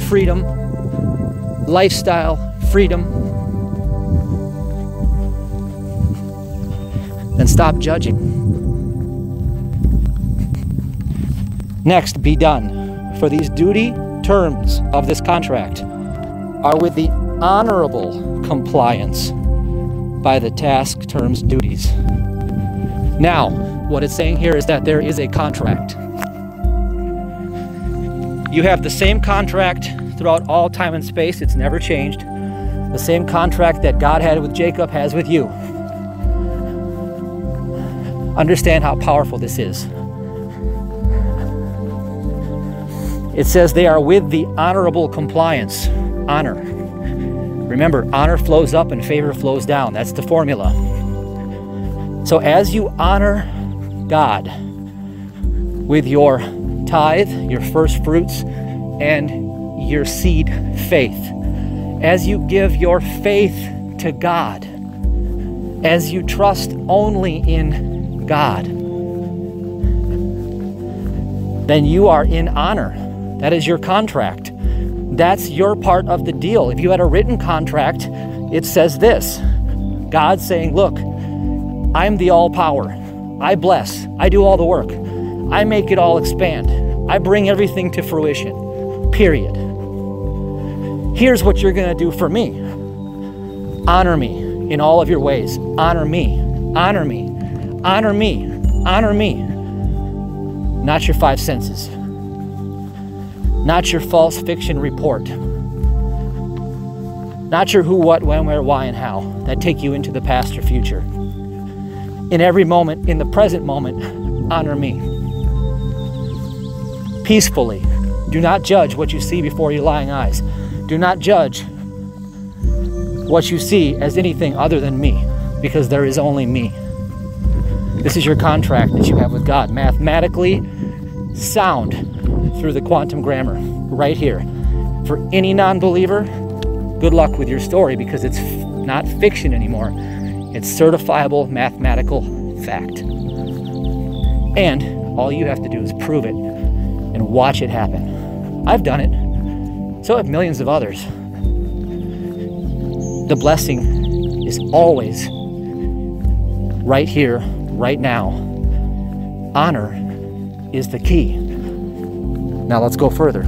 freedom, lifestyle, freedom. Then stop judging. Next, be done. For these duty terms of this contract are with the honorable compliance by the task, terms, duties. Now, what it's saying here is that there is a contract. You have the same contract throughout all time and space. It's never changed. The same contract that God had with Jacob has with you. Understand how powerful this is. It says they are with the honorable compliance. Honor. Remember, honor flows up and favor flows down. That's the formula. So as you honor God with your tithe, your first fruits, and your seed faith, as you give your faith to God, as you trust only in God, then you are in honor. That is your contract. That's your part of the deal. If you had a written contract, it says this. God's saying, look, I'm the all power. I bless. I do all the work. I make it all expand. I bring everything to fruition. Period. Here's what you're going to do for me. Honor me in all of your ways. Honor me. Honor me. Honor me. Honor me. Not your five senses. Not your false fiction report. Not your who, what, when, where, why, and how that take you into the past or future. In every moment, in the present moment, honor me. Peacefully. Do not judge what you see before your lying eyes. Do not judge what you see as anything other than me, because there is only me. This is your contract that you have with God. Mathematically sound through the quantum grammar right here. For any non-believer, good luck with your story, because it's not fiction anymore. It's certifiable mathematical fact. And all you have to do is prove it and watch it happen. I've done it. So have millions of others. The blessing is always right here, right now. Honor is the key. Now let's go further.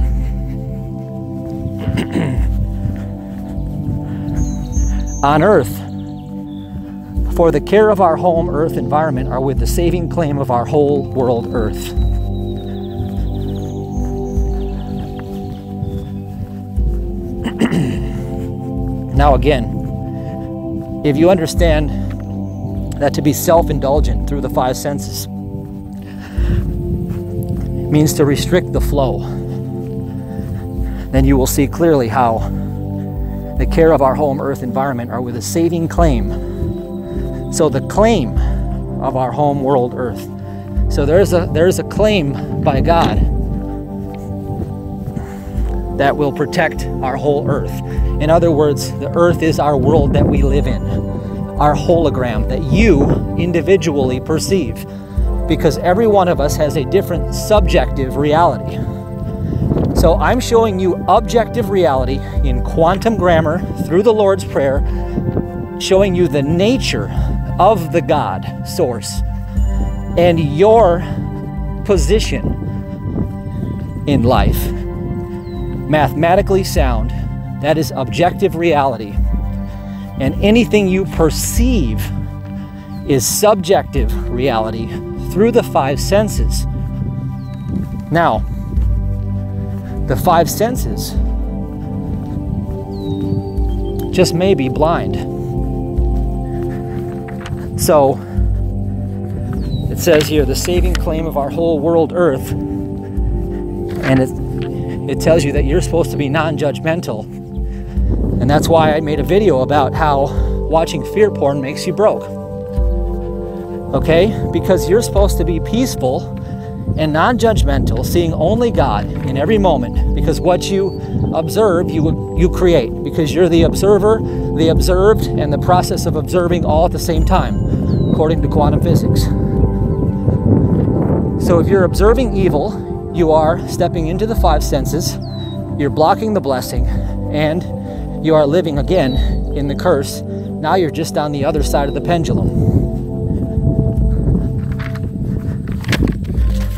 On earth, for the care of our home earth environment are with the saving claim of our whole world earth. Now again, if you understand that to be self-indulgent through the five senses means to restrict the flow, then you will see clearly how the care of our home earth environment are with a saving claim. So the claim of our home world earth. So there's a claim by God that will protect our whole earth. In other words, the earth is our world that we live in, our hologram that you individually perceive, because every one of us has a different subjective reality. So I'm showing you objective reality in quantum grammar through the Lord's Prayer, showing you the nature of the God source and your position in life. Mathematically sound, that is objective reality. And anything you perceive is subjective reality through the five senses. Now, the five senses just may be blind. So, it says here, the saving claim of our whole world earth, and it tells you that you're supposed to be non-judgmental. And that's why I made a video about how watching fear porn makes you broke. Okay? Because you're supposed to be peaceful and non-judgmental, seeing only God in every moment, because what you observe, you create, because you're the observer, the observed, and the process of observing all at the same time, according to quantum physics. So if you're observing evil, you are stepping into the five senses, you're blocking the blessing, and you are living again in the curse. Now you're just on the other side of the pendulum.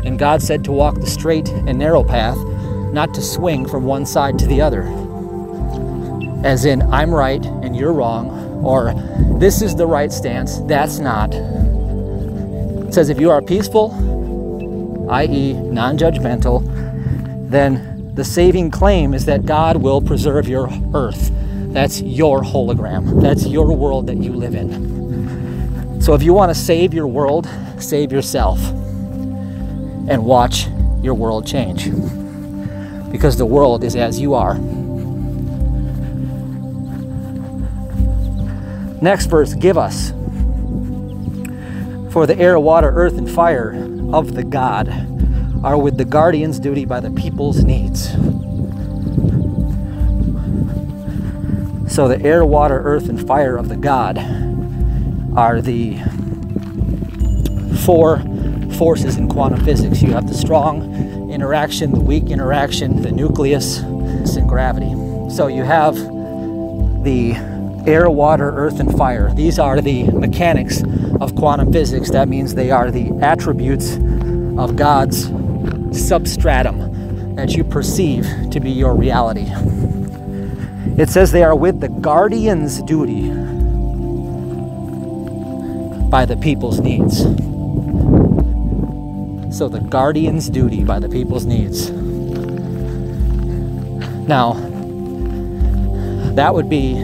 And God said to walk the straight and narrow path, not to swing from one side to the other. As in, I'm right and you're wrong, or this is the right stance, that's not. It says if you are peaceful, i.e. non-judgmental, then The saving claim is that God will preserve your earth. That's your hologram. That's your world that you live in. So if you want to save your world, save yourself and watch your world change. Because the world is as you are. Next verse, give us. For the air, water, earth, and fire of the God are with the guardian's duty by the people's needs. So the air, water, earth, and fire of the God are the four forces in quantum physics. You have the strong interaction, the weak interaction, the nucleus, and gravity. So you have the air, water, earth, and fire. These are the mechanics of quantum physics. That means they are the attributes of God's substratum that you perceive to be your reality. It says they are with the guardian's duty by the people's needs. So the guardian's duty by the people's needs. Now, that would be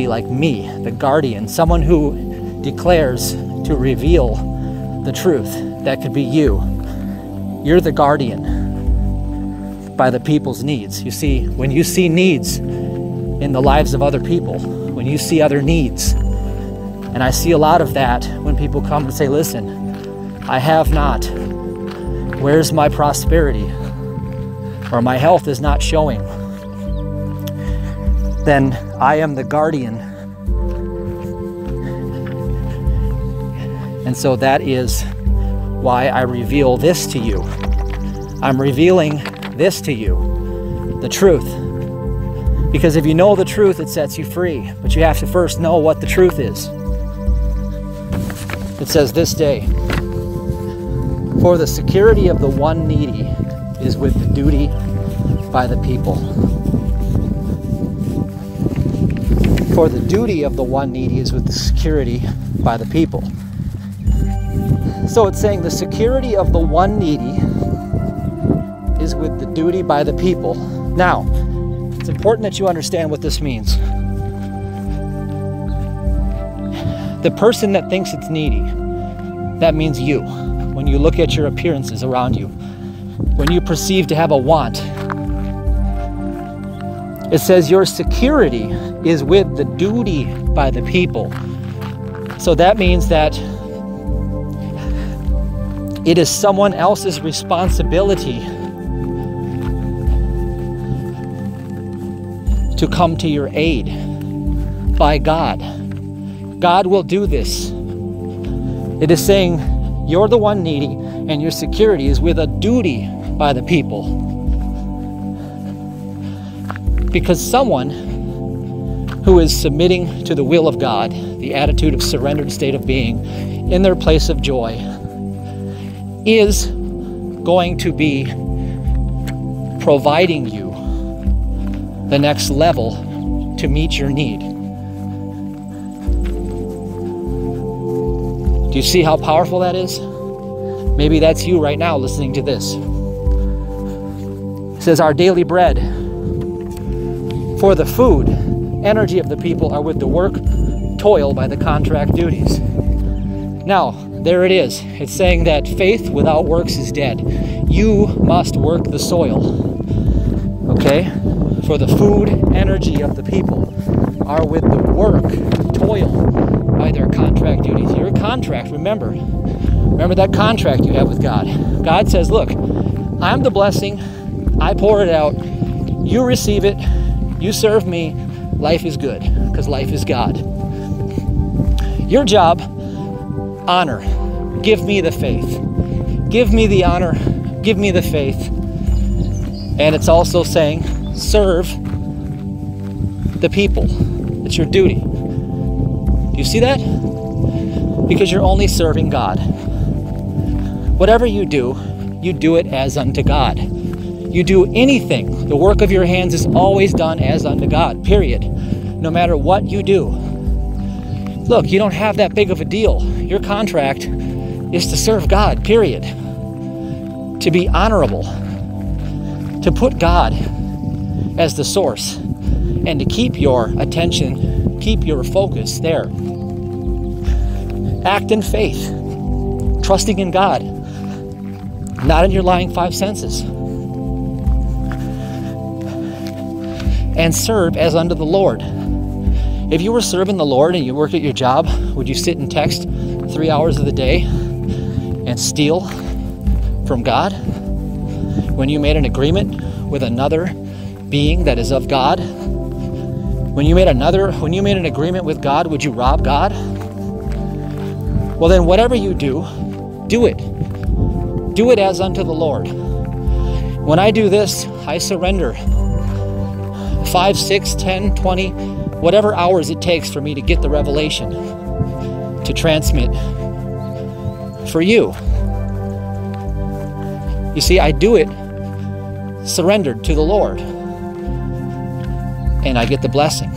like me, the guardian, someone who declares to reveal the truth. That could be you. You're the guardian by the people's needs. You see, when you see needs in the lives of other people, when you see other needs, and I see a lot of that when people come and say, listen, I have not. Where's my prosperity? Or my health is not showing. Then I am the guardian. And so that is why I reveal this to you. I'm revealing this to you, the truth. Because if you know the truth, it sets you free. But you have to first know what the truth is. It says this day, for the security of the one needy is with the duty by the people. For the duty of the one needy is with the security by the people. So it's saying the security of the one needy is with the duty by the people. Now, it's important that you understand what this means. The person that thinks it's needy, that means you. When you look at your appearances around you, when you perceive to have a want, it says your security is with the duty by the people. So that means that it is someone else's responsibility to come to your aid by God. God will do this. It is saying you're the one needy and your security is with a duty by the people. Because someone who is submitting to the will of God, the attitude of surrendered state of being, in their place of joy, is going to be providing you the next level to meet your need. Do you see how powerful that is? Maybe that's you right now listening to this. It says, our daily bread. For the food, energy of the people are with the work, toil by the contract duties. Now, there it is. It's saying that faith without works is dead. You must work the soil. Okay? For the food, energy of the people are with the work, toil by their contract duties. Your contract, remember that contract you have with God. God says, look, I'm the blessing. I pour it out. You receive it. You serve me. Life is good because life is God. Your job, honor. Give me the faith. Give me the honor. Give me the faith. And it's also saying, serve the people. It's your duty. Do you see that? Because you're only serving God. Whatever you do it as unto God. You do anything, the work of your hands is always done as unto God, period. No matter what you do. Look, you don't have that big of a deal. Your contract is to serve God, period. To be honorable. to put God as the source and to keep your attention, keep your focus there. Act in faith, trusting in God, not in your lying five senses. And serve as unto the Lord. If you were serving the Lord and you work at your job, would you sit and text 3 hours of the day and steal from God? When you made an agreement with another being that is of God, when you made an agreement with God, would you rob God? Well, then whatever you do, do it. Do it as unto the Lord. When I do this, I surrender 5, 6, 10, 20, whatever hours it takes for me to get the revelation to transmit for you. You see, I do it surrendered to the Lord, and I get the blessing,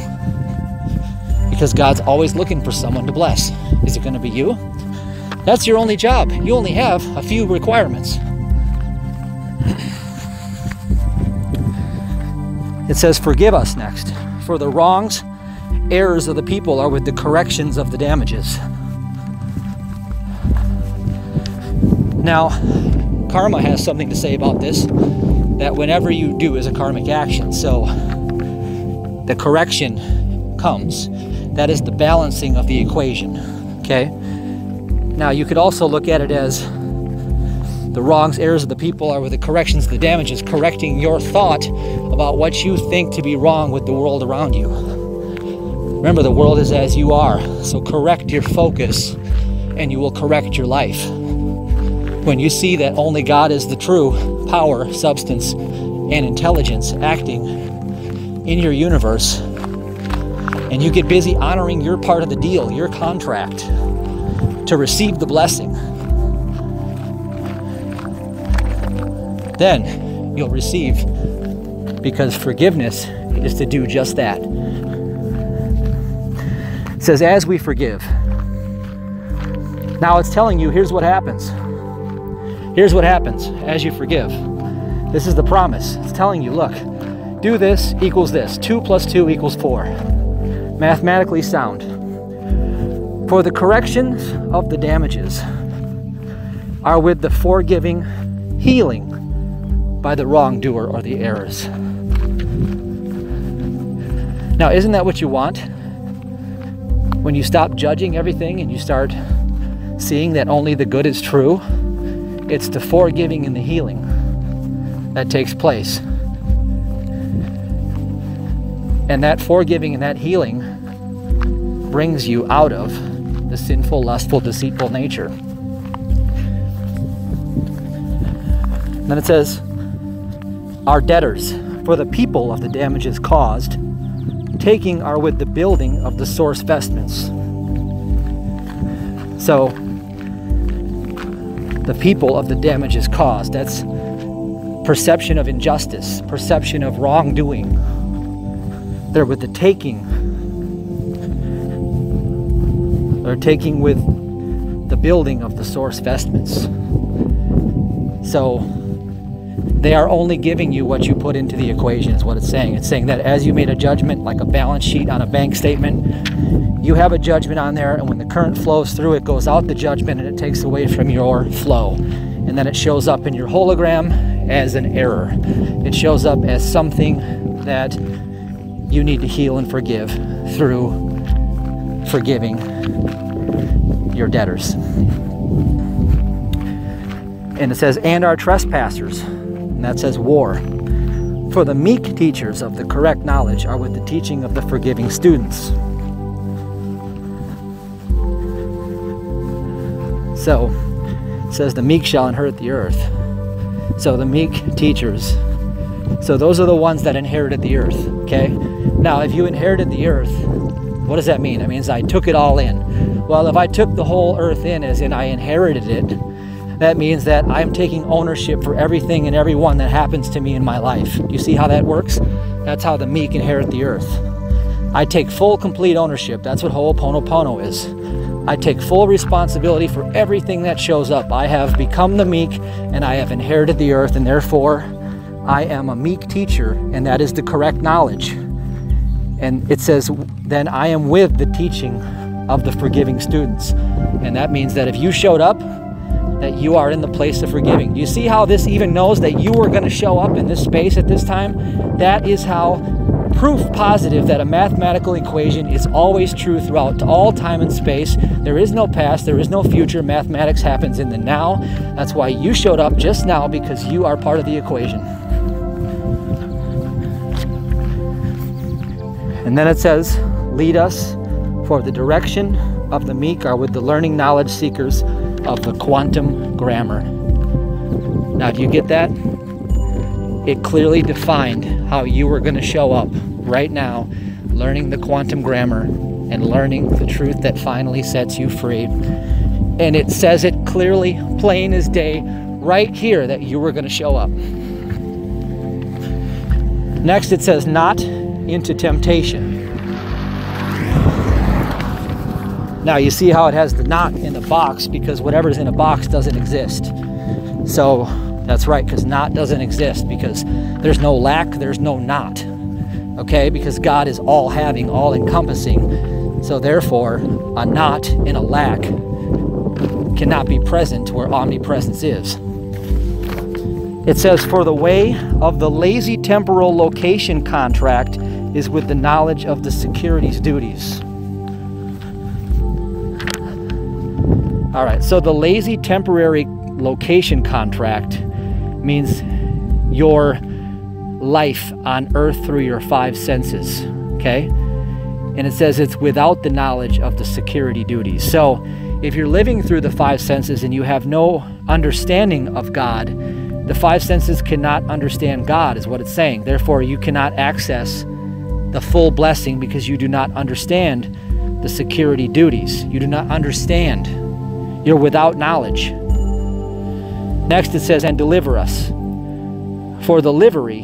because God's always looking for someone to bless. Is it going to be you? That's your only job. You only have a few requirements. It says, forgive us next, for the wrongs, errors of the people are with the corrections of the damages. Now, karma has something to say about this, that whenever you do is a karmic action. So the correction comes. That is the balancing of the equation. Okay? Now, you could also look at it as the wrongs, errors of the people are with the corrections of the damages, correcting your thought about what you think to be wrong with the world around you. Remember, the world is as you are, so correct your focus and you will correct your life. When you see that only God is the true power, substance, and intelligence acting in your universe, and you get busy honoring your part of the deal, your contract, to receive the blessing, then you'll receive, because forgiveness is to do just that. It says, as we forgive. Now it's telling you, here's what happens. Here's what happens as you forgive. This is the promise. It's telling you, look, do this equals this. 2 + 2 = 4. Mathematically sound. For the corrections of the damages are with the forgiving healing by the wrongdoer or the errors. Now, isn't that what you want? When you stop judging everything and you start seeing that only the good is true, it's the forgiving and the healing that takes place. And that forgiving and that healing brings you out of the sinful, lustful, deceitful nature. Then it says, our debtors, for the people of the damages caused, taking are with the building of the source vestments. So, the people of the damages caused, that's perception of injustice, perception of wrongdoing. They're with the taking. They're taking with the building of the source vestments. So they are only giving you what you put into the equation, is what it's saying. It's saying that as you made a judgment, like a balance sheet on a bank statement, you have a judgment on there, and when the current flows through, it goes out the judgment and it takes away from your flow. And then it shows up in your hologram as an error. It shows up as something that you need to heal and forgive through forgiving your debtors. And it says, and our trespassers, and that says war. For the meek teachers of the correct knowledge are with the teaching of the forgiving students. So, it says the meek shall inherit the earth. So the meek teachers, so those are the ones that inherited the earth, okay? Now, if you inherited the earth, what does that mean? It means I took it all in. Well, if I took the whole earth in, as in I inherited it, that means that I'm taking ownership for everything and everyone that happens to me in my life. Do you see how that works? That's how the meek inherit the earth. I take full, complete ownership. That's what Ho'oponopono is. I take full responsibility for everything that shows up. I have become the meek, and I have inherited the earth, and therefore I am a meek teacher, and that is the correct knowledge. And it says, then I am with the teaching of the forgiving students. And that means that if you showed up, that you are in the place of forgiving. You see how this even knows that you were going to show up in this space at this time? That is how proof positive that a mathematical equation is always true throughout all time and space. There is no past, there is no future. Mathematics happens in the now. That's why you showed up just now, because you are part of the equation. And then it says, lead us, for the direction of the meek are with the learning knowledge seekers of the quantum grammar. Now, do you get that? It clearly defined how you were going to show up right now, learning the quantum grammar and learning the truth that finally sets you free. And it says it clearly, plain as day, right here, that you were going to show up. Next, it says, not into temptation. Now, you see how it has the not in the box, because whatever's in a box doesn't exist. So that's right, because not doesn't exist, because there's no lack, there's no not. Okay, because God is all having, all encompassing. So therefore, a not and a lack cannot be present where omnipresence is. It says, for the way of the lazy temporal location contract is with the knowledge of the security's duties. All right, so the lazy temporary location contract means your life on earth through your five senses, okay? And it says it's without the knowledge of the security duties. So if you're living through the five senses and you have no understanding of God, the five senses cannot understand God, is what it's saying. Therefore, you cannot access the full blessing because you do not understand the security duties. You do not understand. You're without knowledge. Next it says, and deliver us. For the livery,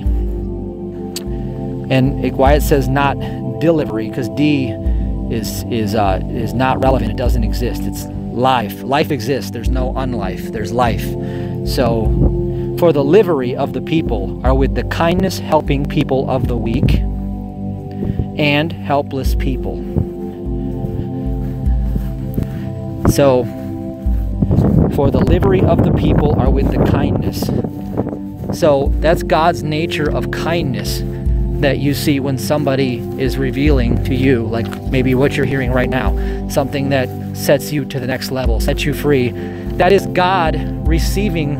and why it says not delivery, because D is not relevant. It doesn't exist. It's life. Life exists. There's no unlife. There's life. So, for the livery of the people are with the kindness helping people of the weak and helpless people. So, for the livery of the people are with the kindness. So that's God's nature of kindness that you see when somebody is revealing to you, like maybe what you're hearing right now, something that sets you to the next level, sets you free. That is God receiving,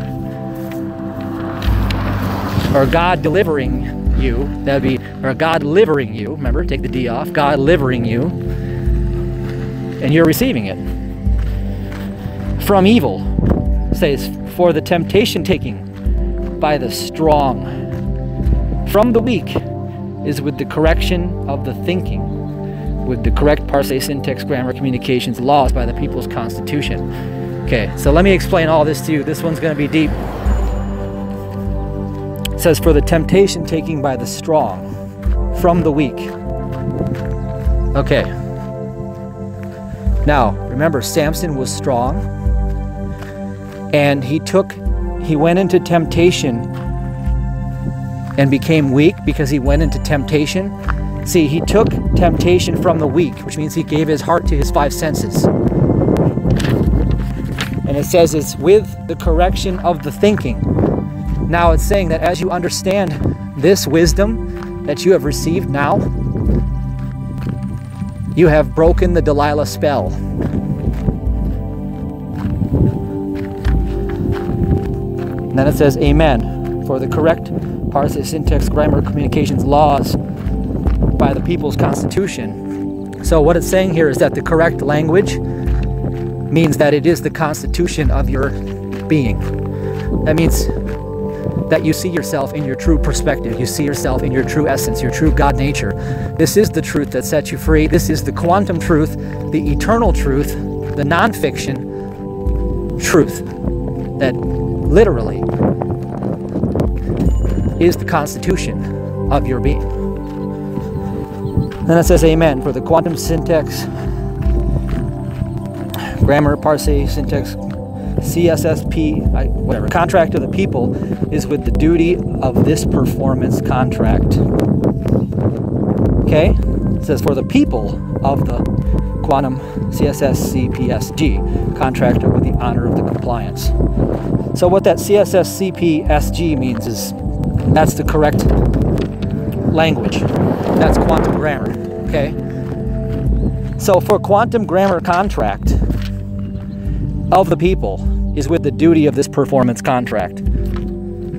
or God delivering you. That'd be, or God livering you. Remember, take the D off. God livering you, and you're receiving it. From evil, says, for the temptation taking by the strong. From the weak is with the correction of the thinking, with the correct parse, syntax, grammar, communications, laws by the people's constitution. Okay, so let me explain all this to you. This one's going to be deep. It says, for the temptation taking by the strong, from the weak. Okay. Now, remember, Samson was strong, and he went into temptation and became weak because he went into temptation. See, he took temptation from the weak, which means he gave his heart to his five senses. And it says it's with the correction of the thinking. Now it's saying that as you understand this wisdom that you have received now, you have broken the Delilah spell. And then it says, amen, for the correct parse, syntax, grammar, communications, laws by the people's constitution. So what it's saying here is that the correct language means that it is the constitution of your being. That means that you see yourself in your true perspective. You see yourself in your true essence, your true God nature. This is the truth that sets you free. This is the quantum truth, the eternal truth, the non-fiction truth that literally is the constitution of your being. Then it says amen for the quantum syntax, grammar, parse, syntax, CSSP, whatever, contract of the people is with the duty of this performance contract. Okay? It says for the people of the quantum CSSCPSG, contractor with the honor of the compliance. So what that CSSCPSG means is that's the correct language. That's quantum grammar. Okay? So for quantum grammar contract of the people is with the duty of this performance contract.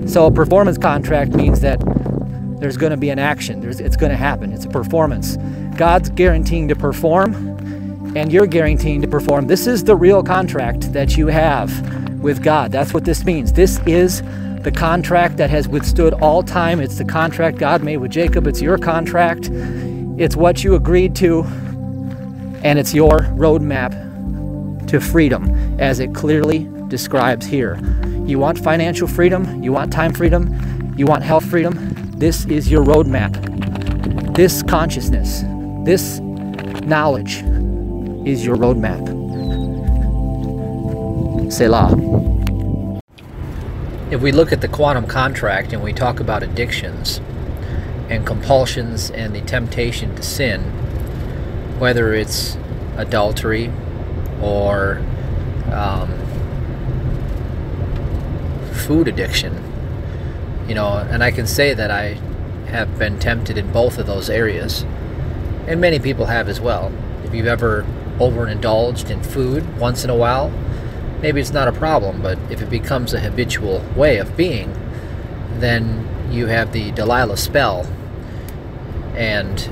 So a performance contract means that there's going to be an action. It's going to happen. It's a performance. God's guaranteeing to perform, and you're guaranteeing to perform. This is the real contract that you have with God. That's what this means. This is the contract that has withstood all time. It's the contract God made with Jacob. It's your contract. It's what you agreed to, and it's your roadmap to freedom, as it clearly describes here. You want financial freedom, you want time freedom, you want health freedom, this is your roadmap. This consciousness, this knowledge is your roadmap. Selah. If we look at the quantum contract and we talk about addictions and compulsions and the temptation to sin, whether it's adultery or food addiction, you know, and I can say that I have been tempted in both of those areas, and many people have as well. If you've ever overindulged in food once in a while, maybe it's not a problem, but if it becomes a habitual way of being, then you have the Delilah Spell. And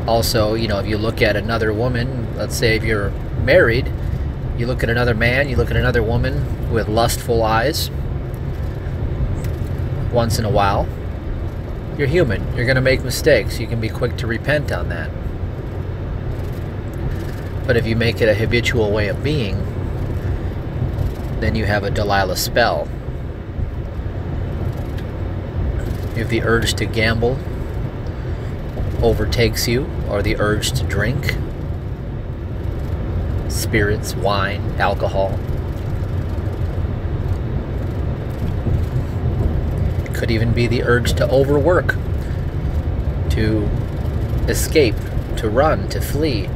also, you know, if you look at another woman, let's say if you're married, you look at another man, you look at another woman with lustful eyes once in a while, you're human. You're going to make mistakes. You can be quick to repent on that. But if you make it a habitual way of being, then you have a Delilah Spell. If the urge to gamble overtakes you, or the urge to drink, spirits, wine, alcohol, it could even be the urge to overwork, to escape, to run, to flee,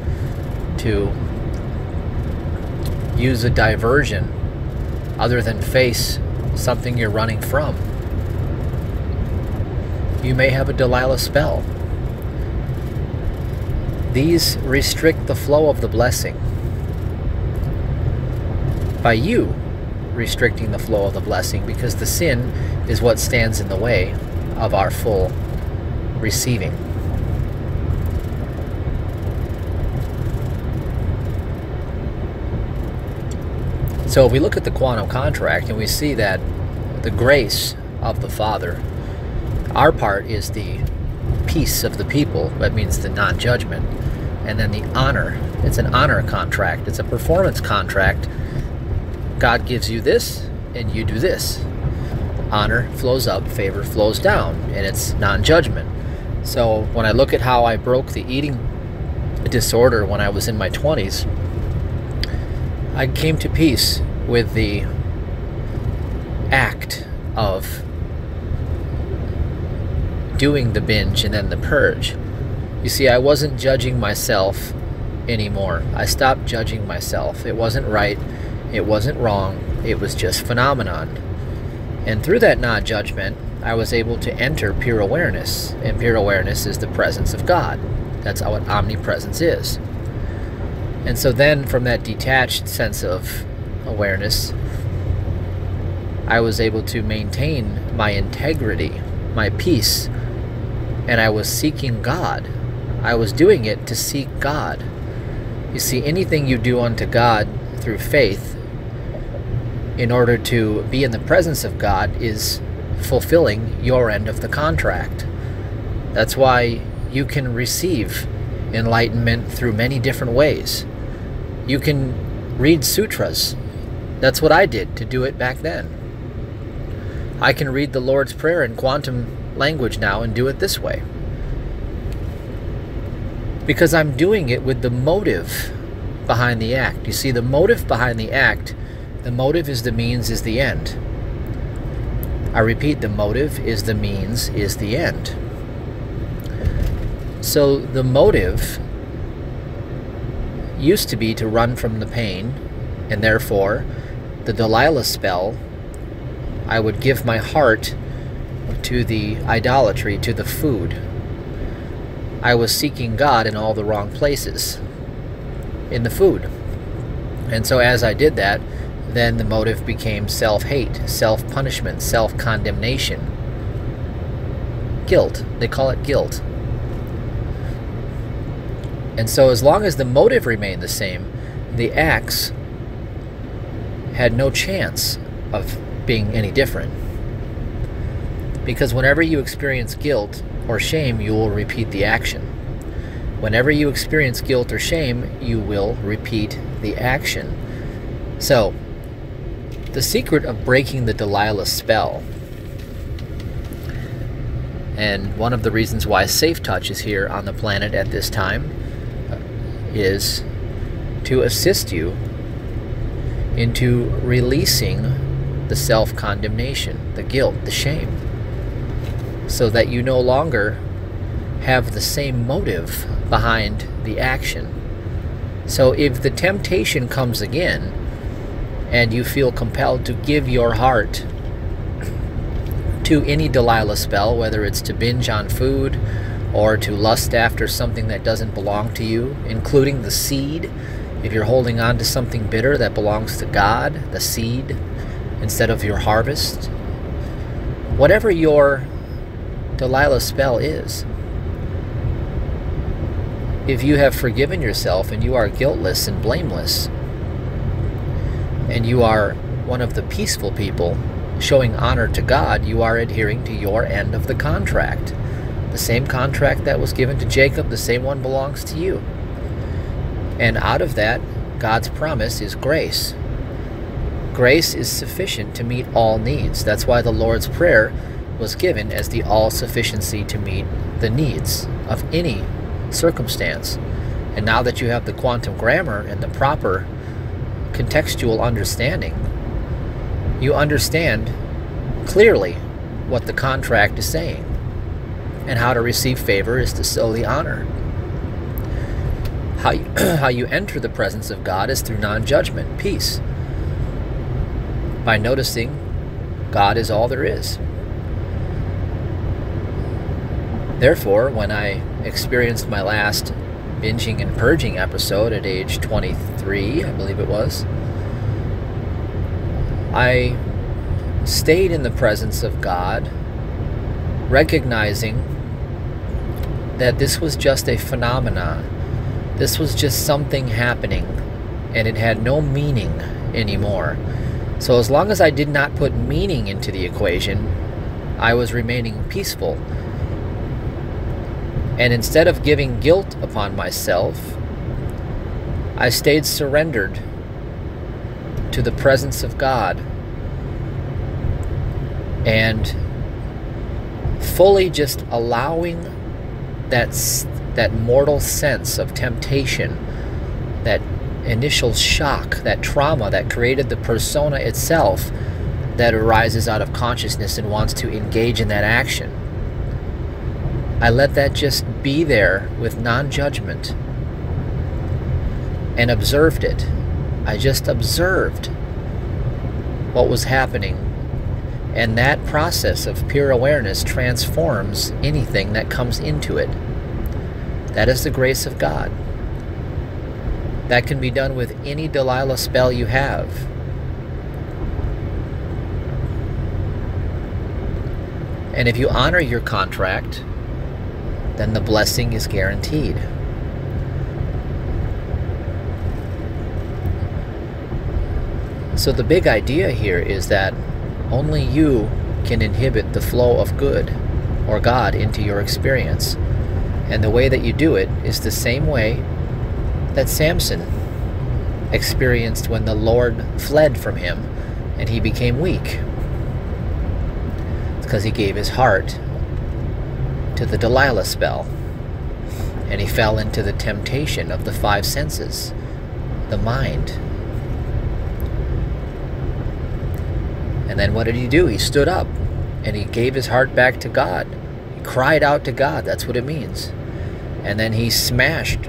to use a diversion other than face something you're running from. You may have a Delilah Spell. These restrict the flow of the blessing. By you restricting the flow of the blessing, because the sin is what stands in the way of our full receiving. So if we look at the quantum contract and we see that the grace of the Father, our part is the peace of the people, that means the non-judgment, and then the honor, it's an honor contract, it's a performance contract. God gives you this and you do this. Honor flows up, favor flows down, and it's non-judgment. So when I look at how I broke the eating disorder when I was in my 20s, I came to peace with the act of doing the binge and then the purge. You see, I wasn't judging myself anymore. I stopped judging myself. It wasn't right. It wasn't wrong. It was just phenomenon. And through that non-judgment, I was able to enter pure awareness. And pure awareness is the presence of God. That's what omnipresence is. And so then from that detached sense of awareness, I was able to maintain my integrity, my peace, and I was seeking God. I was doing it to seek God. You see, anything you do unto God through faith in order to be in the presence of God is fulfilling your end of the contract. That's why you can receive enlightenment through many different ways. You can read sutras. That's what I did to do it back then. I can read the Lord's Prayer in quantum language now and do it this way. Because I'm doing it with the motive behind the act. You see, the motive behind the act The motive is the means is the end. I repeat, the motive is the means is the end. So the motive used to be to run from the pain, and therefore the Delilah spell, I would give my heart to the idolatry, to the food. I was seeking God in all the wrong places, in the food. And so as I did that, then the motive became self-hate, self-punishment, self-condemnation. Guilt. They call it guilt. And so as long as the motive remained the same, the acts had no chance of being any different. Because whenever you experience guilt or shame, you will repeat the action. Whenever you experience guilt or shame, you will repeat the action. So, the secret of breaking the Delilah spell, and one of the reasons why Safe Touch is here on the planet at this time, is to assist you into releasing the self-condemnation, the guilt, the shame, so that you no longer have the same motive behind the action. So if the temptation comes again and you feel compelled to give your heart to any Delilah spell, whether it's to binge on food or to lust after something that doesn't belong to you, including the seed, if you're holding on to something bitter that belongs to God, the seed, instead of your harvest, whatever your Delilah spell is, if you have forgiven yourself and you are guiltless and blameless, and you are one of the peaceful people showing honor to God, you are adhering to your end of the contract. The same contract that was given to Jacob, the same one belongs to you. And out of that, God's promise is grace. Grace is sufficient to meet all needs. That's why the Lord's Prayer was given as the all-sufficiency to meet the needs of any circumstance. And now that you have the quantum grammar and the proper contextual understanding, you understand clearly what the contract is saying. And how to receive favor is to sow the honor. How you enter the presence of God is through non-judgment, peace, by noticing God is all there is. Therefore, when I experienced my last binging and purging episode at age 23, I believe it was, I stayed in the presence of God, recognizing that this was just a phenomenon. This was just something happening, and it had no meaning anymore. So as long as I did not put meaning into the equation, I was remaining peaceful. And instead of giving guilt upon myself, I stayed surrendered to the presence of God and fully just allowing that mortal sense of temptation, that initial shock, that trauma that created the persona itself that arises out of consciousness and wants to engage in that action. I let that just be there with non-judgment and observed it. I just observed what was happening. And that process of pure awareness transforms anything that comes into it. That is the grace of God. That can be done with any Delilah spell you have. And if you honor your contract, then the blessing is guaranteed. So the big idea here is that only you can inhibit the flow of good or God into your experience. And the way that you do it is the same way that Samson experienced when the Lord fled from him and he became weak. It's because he gave his heart to the Delilah spell, and he fell into the temptation of the five senses, the mind. And then what did he do? He stood up and he gave his heart back to God. He cried out to God. That's what it means. And then he smashed,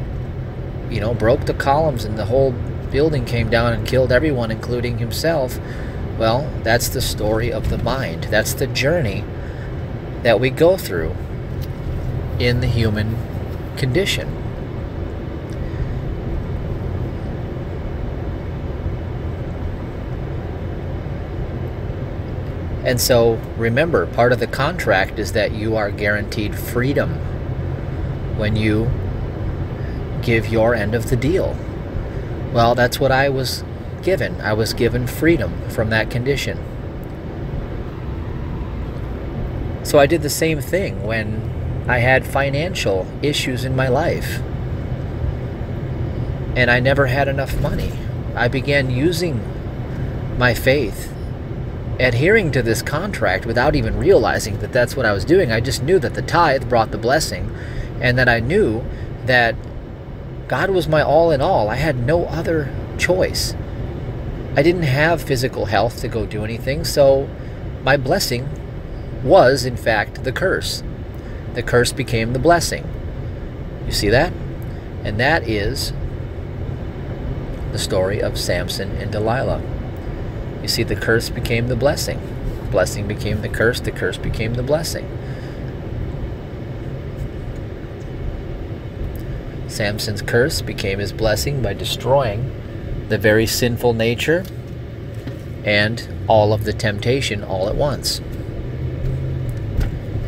broke the columns, and the whole building came down and killed everyone, including himself. Well, that's the story of the mind. That's the journey that we go through in the human condition. And so remember, part of the contract is that you are guaranteed freedom when you give your end of the deal. Well, that's what I was given. I was given freedom from that condition. So I did the same thing when I had financial issues in my life and I never had enough money. I began using my faith, adhering to this contract without even realizing that that's what I was doing. I just knew that the tithe brought the blessing, and that I knew that God was my all in all. I had no other choice. I didn't have physical health to go do anything, so my blessing was, in fact, the curse. The curse became the blessing. You see that? And that is the story of Samson and Delilah. You see, the curse became the blessing. Blessing became the curse became the blessing. Samson's curse became his blessing by destroying the very sinful nature and all of the temptation all at once.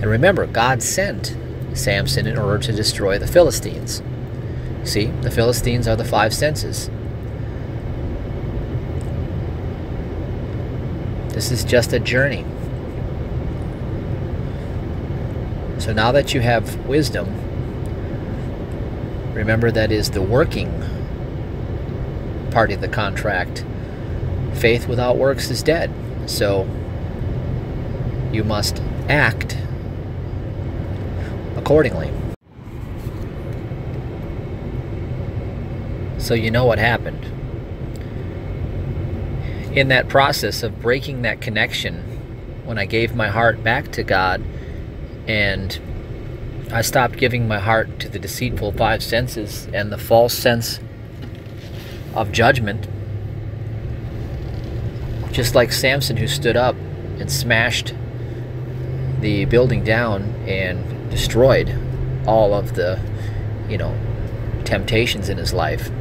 And remember, God sent Samson in order to destroy the Philistines. See, the Philistines are the five senses. This is just a journey. So now that you have wisdom, remember that is the working part of the contract. Faith without works is dead. So you must act accordingly. So you know what happened. In that process of breaking that connection, when I gave my heart back to God and I stopped giving my heart to the deceitful five senses and the false sense of judgment, just like Samson, who stood up and smashed the building down and destroyed all of the, temptations in his life.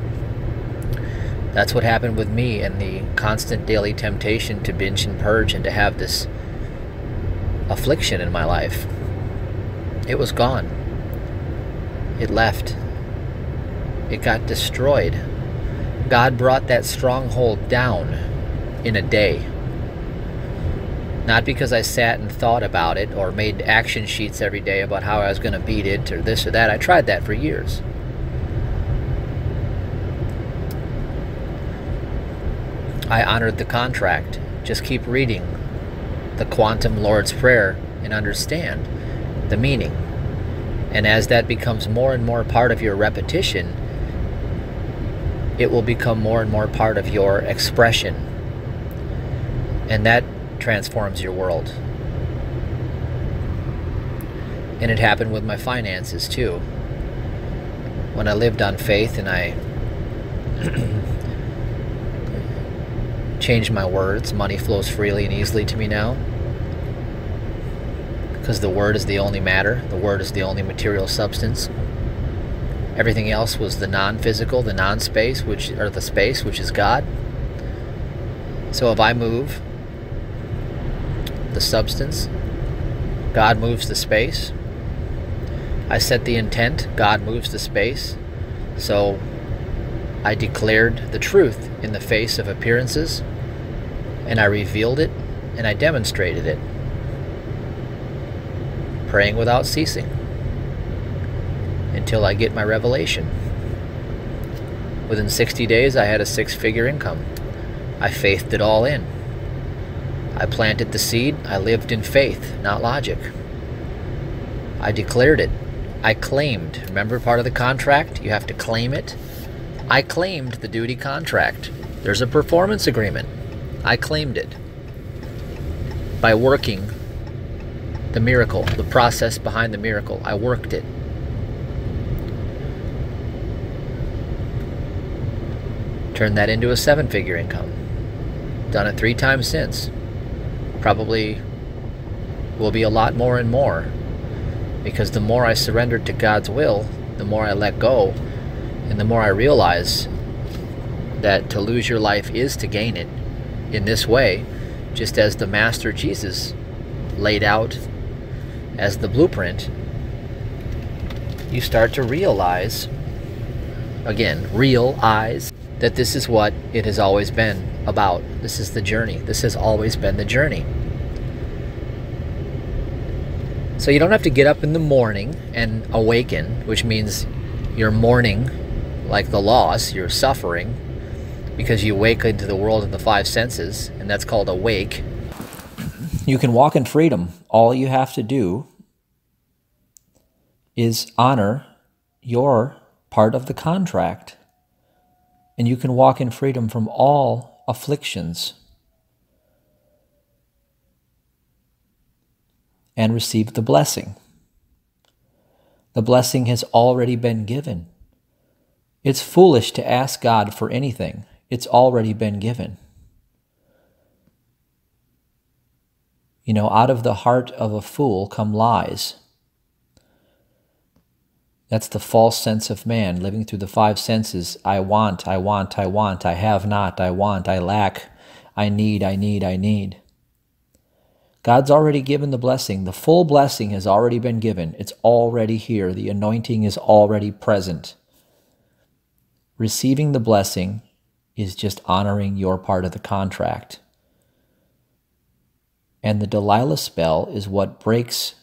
That's what happened with me and the constant daily temptation to binge and purge and to have this affliction in my life. It was gone. It left. It got destroyed. God brought that stronghold down in a day. Not because I sat and thought about it or made action sheets every day about how I was going to beat it or this or that. I tried that for years. I honored the contract. Just keep reading the Quantum Lord's Prayer and understand the meaning. And as that becomes more and more part of your repetition, it will become more and more part of your expression. And that transforms your world. And it happened with my finances too. When I lived on faith and I changed my words, money flows freely and easily to me now. Because the word is the only matter. The word is the only material substance. Everything else was the non-physical, the non-space, the space, which is God. So if I move the substance, God moves the space. I set the intent, God moves the space. So I declared the truth in the face of appearances, and I revealed it, and I demonstrated it. Praying without ceasing until I get my revelation. Within 60 days, I had a 6-figure income. I faithed it all in. I planted the seed. I lived in faith, not logic. I declared it. I claimed. Remember, part of the contract? You have to claim it. I claimed the duty contract. There's a performance agreement. I claimed it. by working the miracle, the process behind the miracle. I worked it. Turned that into a 7-figure income. Done it 3 times since. Probably will be a lot more and more, because the more I surrendered to God's will, the more I let go, and the more I realize that to lose your life is to gain it in this way, just as the Master Jesus laid out as the blueprint. You start to realize, again, realize that this is what it has always been about. This is the journey. This has always been the journey. So you don't have to get up in the morning and awaken, which means you're mourning like the loss, you're suffering, because you wake into the world of the 5 senses, and that's called awake. You can walk in freedom. All you have to do is honor your part of the contract, and you can walk in freedom from all afflictions and receive the blessing. The blessing has already been given. It's foolish to ask God for anything. It's already been given. You know, out of the heart of a fool come lies. That's the false sense of man, living through the 5 senses. I want, I want, I want, I have not, I want, I lack, I need, I need, I need. God's already given the blessing. The full blessing has already been given. It's already here. The anointing is already present. Receiving the blessing is just honoring your part of the contract. And the Delilah spell is what breaks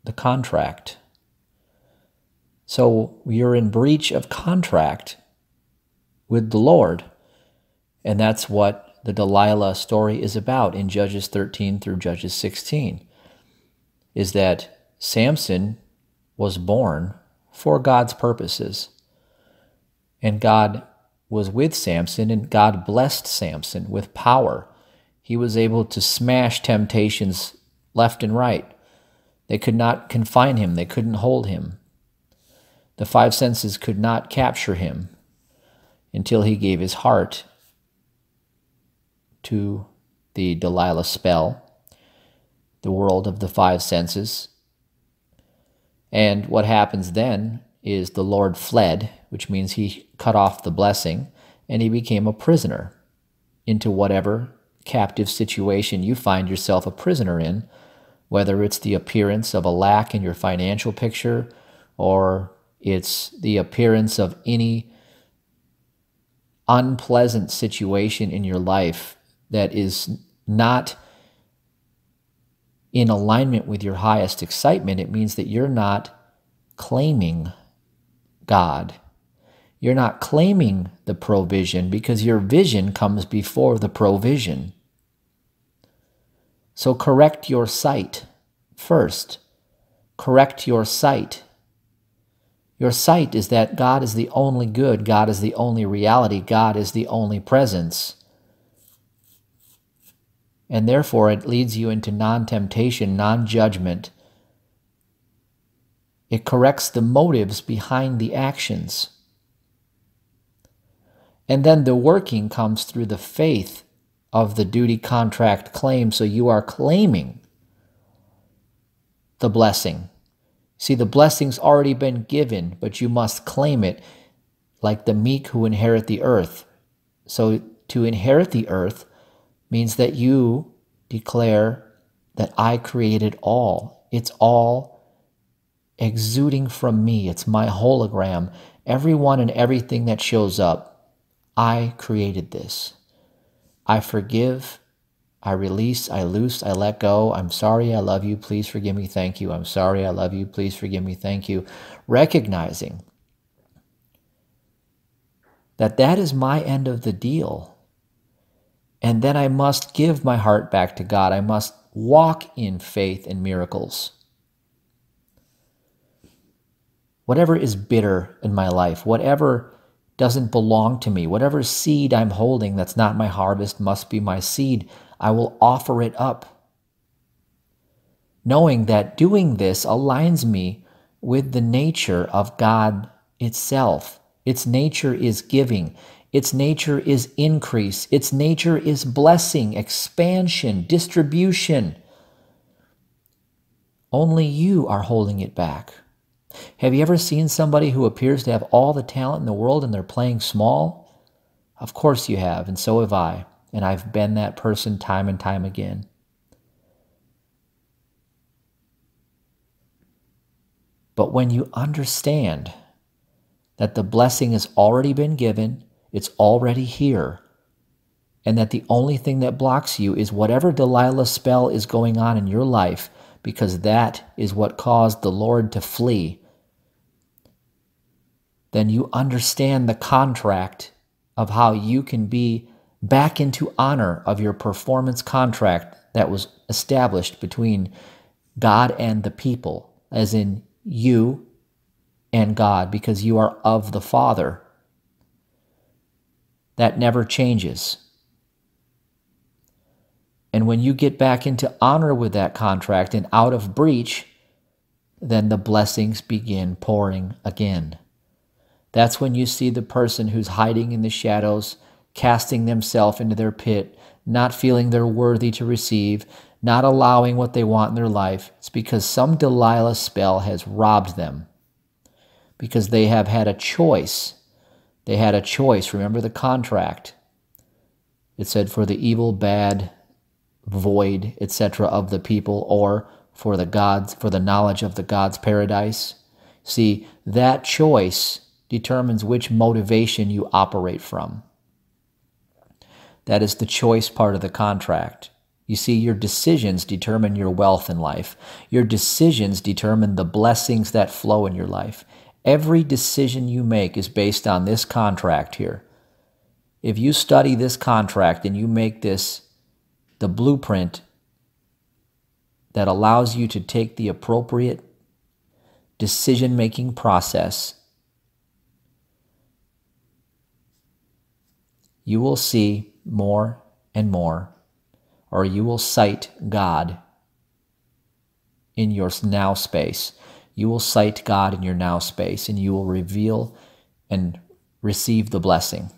the contract. So you're in breach of contract with the Lord. And that's what the Delilah story is about in Judges 13 through Judges 16, is that Samson was born for God's purposes. And God was with Samson, and God blessed Samson with power. He was able to smash temptations left and right. They could not confine him. They couldn't hold him. The 5 senses could not capture him until he gave his heart to the Delilah spell, the world of the 5 senses. And what happens then is the Lord fled, which means he cut off the blessing, and he became a prisoner into whatever captive situation you find yourself a prisoner in, whether it's the appearance of a lack in your financial picture, or it's the appearance of any unpleasant situation in your life that is not in alignment with your highest excitement. It means that you're not claiming God. You're not claiming the provision, because your vision comes before the provision. So correct your sight first. Correct your sight. Your sight is that God is the only good, God is the only reality, God is the only presence. And therefore it leads you into non-temptation, non-judgment. It corrects the motives behind the actions. And then the working comes through the faith of the duty contract claim, so you are claiming the blessing. See, the blessing's already been given, but you must claim it like the meek who inherit the earth. So to inherit the earth means that you declare that I created all. It's all exuding from me. It's my hologram. Everyone and everything that shows up, I created this. I forgive, I release, I loose, I let go. I'm sorry, I love you, please forgive me, thank you. I'm sorry, I love you, please forgive me, thank you. Recognizing that that is my end of the deal. And then I must give my heart back to God. I must walk in faith and miracles. Whatever is bitter in my life, whatever doesn't belong to me, whatever seed I'm holding that's not my harvest must be my seed, I will offer it up knowing that doing this aligns me with the nature of God itself. Its nature is giving. Its nature is increase. Its nature is blessing, expansion, distribution. Only you are holding it back. Have you ever seen somebody who appears to have all the talent in the world and they're playing small? Of course you have, and so have I. And I've been that person time and time again. But when you understand that the blessing has already been given, it's already here, and that the only thing that blocks you is whatever Delilah spell is going on in your life, because that is what caused the Lord to flee, then you understand the contract of how you can be back into honor of your performance contract that was established between God and the people, as in you and God, because you are of the Father. That never changes. And when you get back into honor with that contract and out of breach, then the blessings begin pouring again. That's when you see the person who's hiding in the shadows, casting themselves into their pit, not feeling they're worthy to receive, not allowing what they want in their life. It's because some Delilah spell has robbed them, because they have had a choice. They had a choice. Remember the contract. It said for the evil, bad, void, etc. of the people, or for the gods, for the knowledge of the God's paradise. See, that choice determines which motivation you operate from. That is the choice part of the contract. You see, your decisions determine your wealth in life. Your decisions determine the blessings that flow in your life. Every decision you make is based on this contract here. If you study this contract and you make this the blueprint that allows you to take the appropriate decision-making process, you will see more and more, or you will sight God in your now space. You will sight God in your now space, and you will reveal and receive the blessing.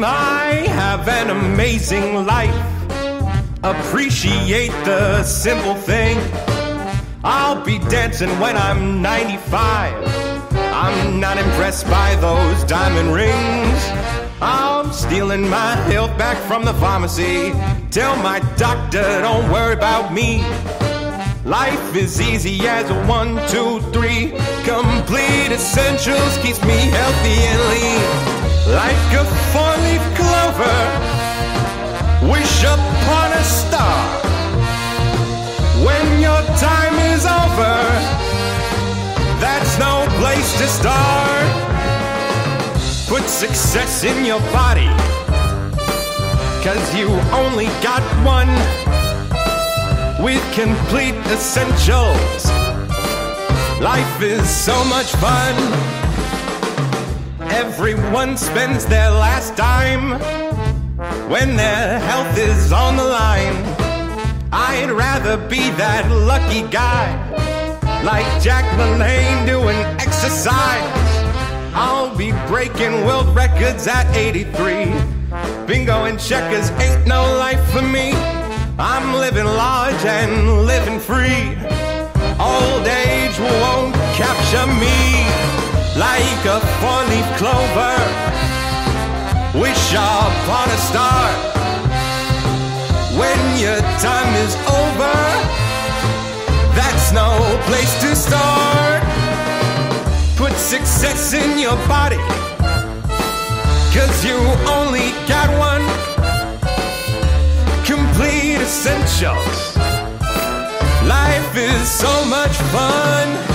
I have an amazing life. Appreciate the simple thing. I'll be dancing when I'm 95. I'm not impressed by those diamond rings. I'm stealing my health back from the pharmacy. Tell my doctor, don't worry about me. Life is easy as a 1, 2, 3. Complete essentials keeps me healthy and lean. Like a 4-leaf clover, wish upon a star. When your time is over, that's no place to start. Put success in your body, 'cause you only got one. With complete essentials, life is so much fun. Everyone spends their last dime when their health is on the line. I'd rather be that lucky guy, like Jack LaLanne doing exercise. I'll be breaking world records at 83. Bingo and checkers ain't no life for me. I'm living large and living free. Old age won't capture me. Like a 4-leaf clover, wish upon a star. When your time is over, that's no place to start. Put success in your body, 'cause you only got one. Complete essentials, life is so much fun.